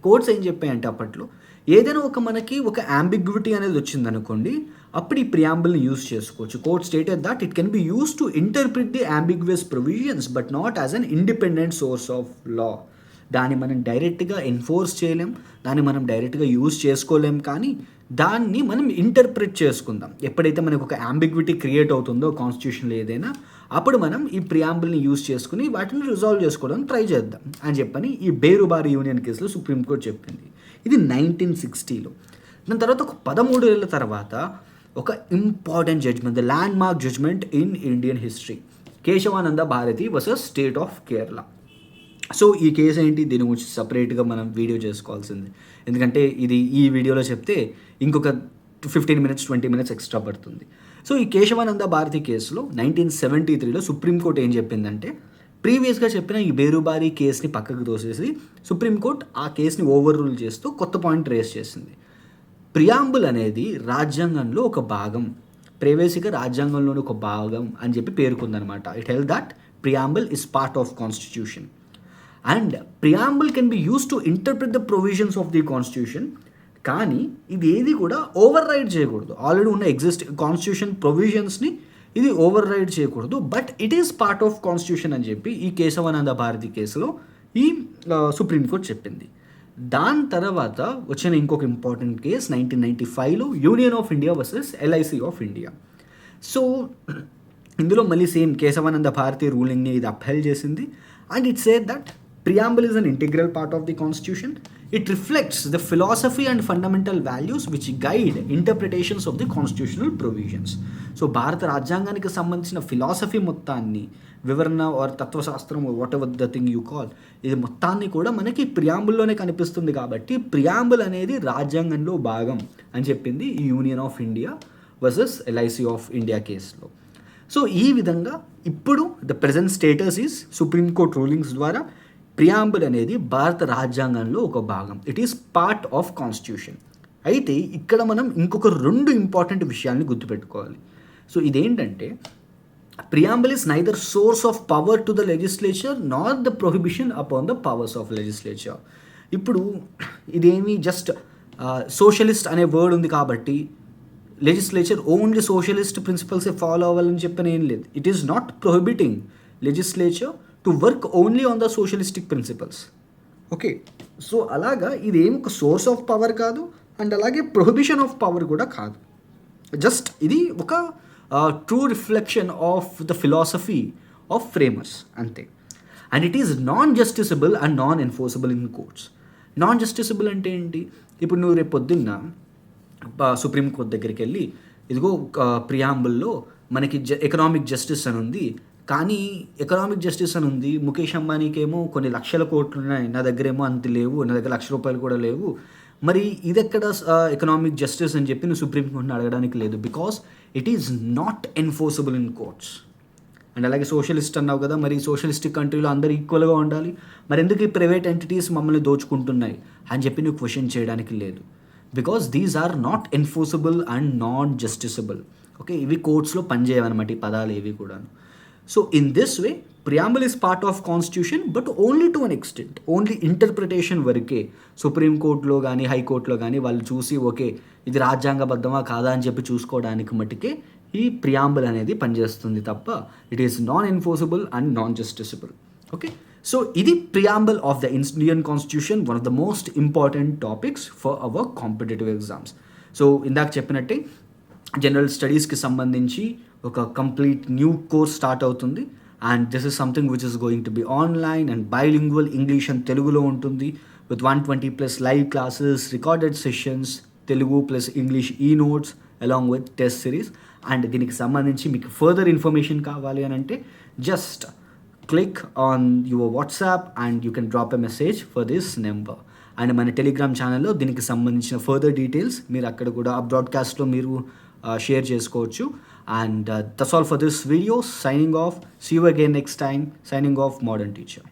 Speaker 1: కోర్ట్స్ ఏం చెప్పాయంటే అప్పట్లో ఏదైనా మనకి ఒక అంబిగ్విటీ అనేది వచ్చిందనుకోండి, అప్పుడు ఈ ప్రియాంబుల్ని యూజ్ చేసుకోవచ్చు. Court stated that it can be use to interpret the ambiguous provisions but not as an independent source of law. దాన్ని మనం డైరెక్ట్గా ఎన్ఫోర్స్ చేయలేం, దాన్ని మనం డైరెక్ట్గా యూజ్ చేసుకోలేం, కానీ దాన్ని మనం ఇంటర్ప్రిట్ చేసుకుందాం. ఎప్పుడైతే మనకు ఒక అంబిగ్విటీ క్రియేట్ అవుతుందో కాన్స్టిట్యూషన్లో ఏదైనా, అప్పుడు మనం ఈ ప్రియాంబుల్ని యూజ్ చేసుకుని వాటిని రిజాల్వ్ చేసుకోవడానికి ట్రై చేద్దాం అని చెప్పని ఈ బేరుబారి యూనియన్ కేసులో సుప్రీంకోర్టు చెప్పింది. ఇది 1960లో. దాని తర్వాత ఒక 13 ఏళ్ళ తర్వాత ఒక important judgment, the landmark judgment in Indian history, Kesavananda Bharati versus state of Kerala. So ఈ కేసు ఏంటి, దీని గురించి సపరేట్గా మనం వీడియో చేసుకోవాల్సింది, ఎందుకంటే ఇది ఈ వీడియోలో చెప్తే ఇంకొక 15 minutes 20 minutes ఎక్స్ట్రా పడుతుంది. సో ఈ కేశవానంద భారతి కేసులో 1973లో సుప్రీంకోర్టు ఏం చెప్పిందంటే, ప్రీవియస్గా చెప్పిన ఈ బేరుబారి కేసుని పక్కకు తోసేసి సుప్రీంకోర్టు ఆ కేసుని ఓవర్ రూల్ చేస్తూ కొత్త పాయింట్ రేస్ చేసింది. ప్రియాంబుల్ అనేది రాజ్యాంగంలో ఒక భాగం, ప్రైవసీగా రాజ్యాంగంలోని ఒక భాగం అని చెప్పి పేర్కొందనమాట. It held that preamble is part of constitution and preamble can be use to interpret the provisions of the constitution. కానీ ఇది ఏది కూడా ఓవర్ రైడ్ చేయకూడదు. ఆల్రెడీ ఉన్న కాన్స్టిట్యూషన్ ప్రొవిజన్స్ని ఇది ఓవర్ రైడ్ చేయకూడదు, but it is part of constitution అని చెప్పి ఈ కేశవానంద భారతి కేసులో ఈ సుప్రీంకోర్టు చెప్పింది. దాని తర్వాత వచ్చిన ఇంకొక ఇంపార్టెంట్ కేసు 1995లో union of India versus LIC of India. So ఇందులో మళ్ళీ సేమ్ కేశవానంద భారతి రూలింగ్ని ఇది అప్హెల్డ్ చేసింది and it said that preamble is an integral part of the constitution. It reflects the philosophy and fundamental values which guide interpretations of the constitutional provisions. So భారత రాజ్యాంగానికి సంబంధించిన ఫిలాసఫీ మొత్తాన్ని, వివరణ ఆర్ తత్వశాస్త్రం what ever the thing you call, ఇది మొత్తాన్ని కూడా మనకి ప్రియాంబుల్లోనే కనిపిస్తుంది. కాబట్టి ప్రియాంబుల్ అనేది రాజ్యాంగంలో భాగం అని చెప్పింది ఈ union of India versus LIC of India కేసులో. సో ఈ విధంగా ఇప్పుడు the present status is supreme court rulings ద్వారా ప్రియాంబుల్ అనేది భారత రాజ్యాంగంలో ఒక భాగం. It is part of constitution. అయితే ఇక్కడ మనం ఇంకొక 2 ఇంపార్టెంట్ విషయాల్ని గుర్తుపెట్టుకోవాలి. సో ఇదేంటంటే preamble is neither source of power to the legislature not the prohibition upon the powers of legislature. ఇప్పుడు ఇదేమి జస్ట్ సోషలిస్ట్ అనే వర్డ్ ఉంది కాబట్టి లెజిస్లేచర్ ఓన్లీ సోషలిస్ట్ ప్రిన్సిపల్సే ఫాలో అవ్వాలని చెప్పని ఏం లేదు. It is not prohibiting legislature to work only on the socialistic principles. Okay, so అలాగా ఇదేం ఒక సోర్స్ ఆఫ్ పవర్ కాదు అండ్ అలాగే ప్రొహిబిషన్ ఆఫ్ పవర్ కూడా కాదు. జస్ట్ ఇది ఒక true reflection of the philosophy of framers అంతే. And it is non justiciable and non enforceable in courts. Non justiciable అంటే ఏంటి? ఇప్పుడు నువ్వు రేపు పొద్దున్న సుప్రీంకోర్టు దగ్గరికి వెళ్ళి ఇదిగో ప్రియాంబుల్లో మనకి ఎకనామిక్ జస్టిస్ అని ఉంది, కానీ ఎకనామిక్ జస్టిస్ అని ఉంది, ముఖేష్ అంబానీకేమో కొన్ని లక్షల కోట్లు ఉన్నాయి, నా దగ్గరేమో అంత లేవు, నా దగ్గర ₹1,00,000 కూడా లేవు, మరి ఇది ఎక్కడ ఎకనామిక్ జస్టిస్ అని చెప్పి నువ్వు సుప్రీంకోర్టుని అడగడానికి లేదు. Because it is not enforceable in courts. And అలాగే సోషలిస్ట్ అన్నావు కదా, మరి సోషలిస్టిక్ కంట్రీలో అందరూ ఈక్వల్గా ఉండాలి, మరి ఎందుకు ఈ ప్రైవేట్ ఎంటిటీస్ మమ్మల్ని దోచుకుంటున్నాయి అని చెప్పి నువ్వు క్వశ్చన్ చేయడానికి లేదు. Because these are not enforceable and non justiciable. Okay, ఇవి కోర్ట్స్లో పనిచేయవన్నమాట ఈ పదాలు ఏవి కూడాను. So in this way preamble is part of constitution but only to an extent. Only interpretation వరకే. సుప్రీంకోర్టులో కానీ హైకోర్టులో కానీ వాళ్ళు చూసి ఓకే ఇది రాజ్యాంగబద్ధమా కాదా అని చెప్పి చూసుకోవడానికి మట్టుకే ఈ ప్రియాంబుల్ అనేది పనిచేస్తుంది తప్ప it is non enforceable and non justiciable. Okay, so ఇది preamble of the Indian constitution, one of the most important topics for our competitive exams. So ఇందాక చెప్పినట్టే జనరల్ స్టడీస్కి సంబంధించి ఒక కంప్లీట్ న్యూ కోర్స్ స్టార్ట్ అవుతుంది and this is something which is going to be online and bilingual, English and తెలుగులో ఉంటుంది with 120+ live classes, recorded sessions, Telugu plus English ఈ notes along with test series. And దీనికి సంబంధించి మీకు ఫర్దర్ ఇన్ఫర్మేషన్ కావాలి అని అంటే just click on your WhatsApp and you can drop a message for this number. And మన టెలిగ్రామ్ ఛానల్లో దీనికి సంబంధించిన ఫర్దర్ డీటెయిల్స్ మీరు అక్కడ కూడా ఆ బ్రాడ్కాస్ట్లో మీరు షేర్ చేసుకోవచ్చు. And that's all for this video. Signing off. See you again next time. Signing off, modern teacher.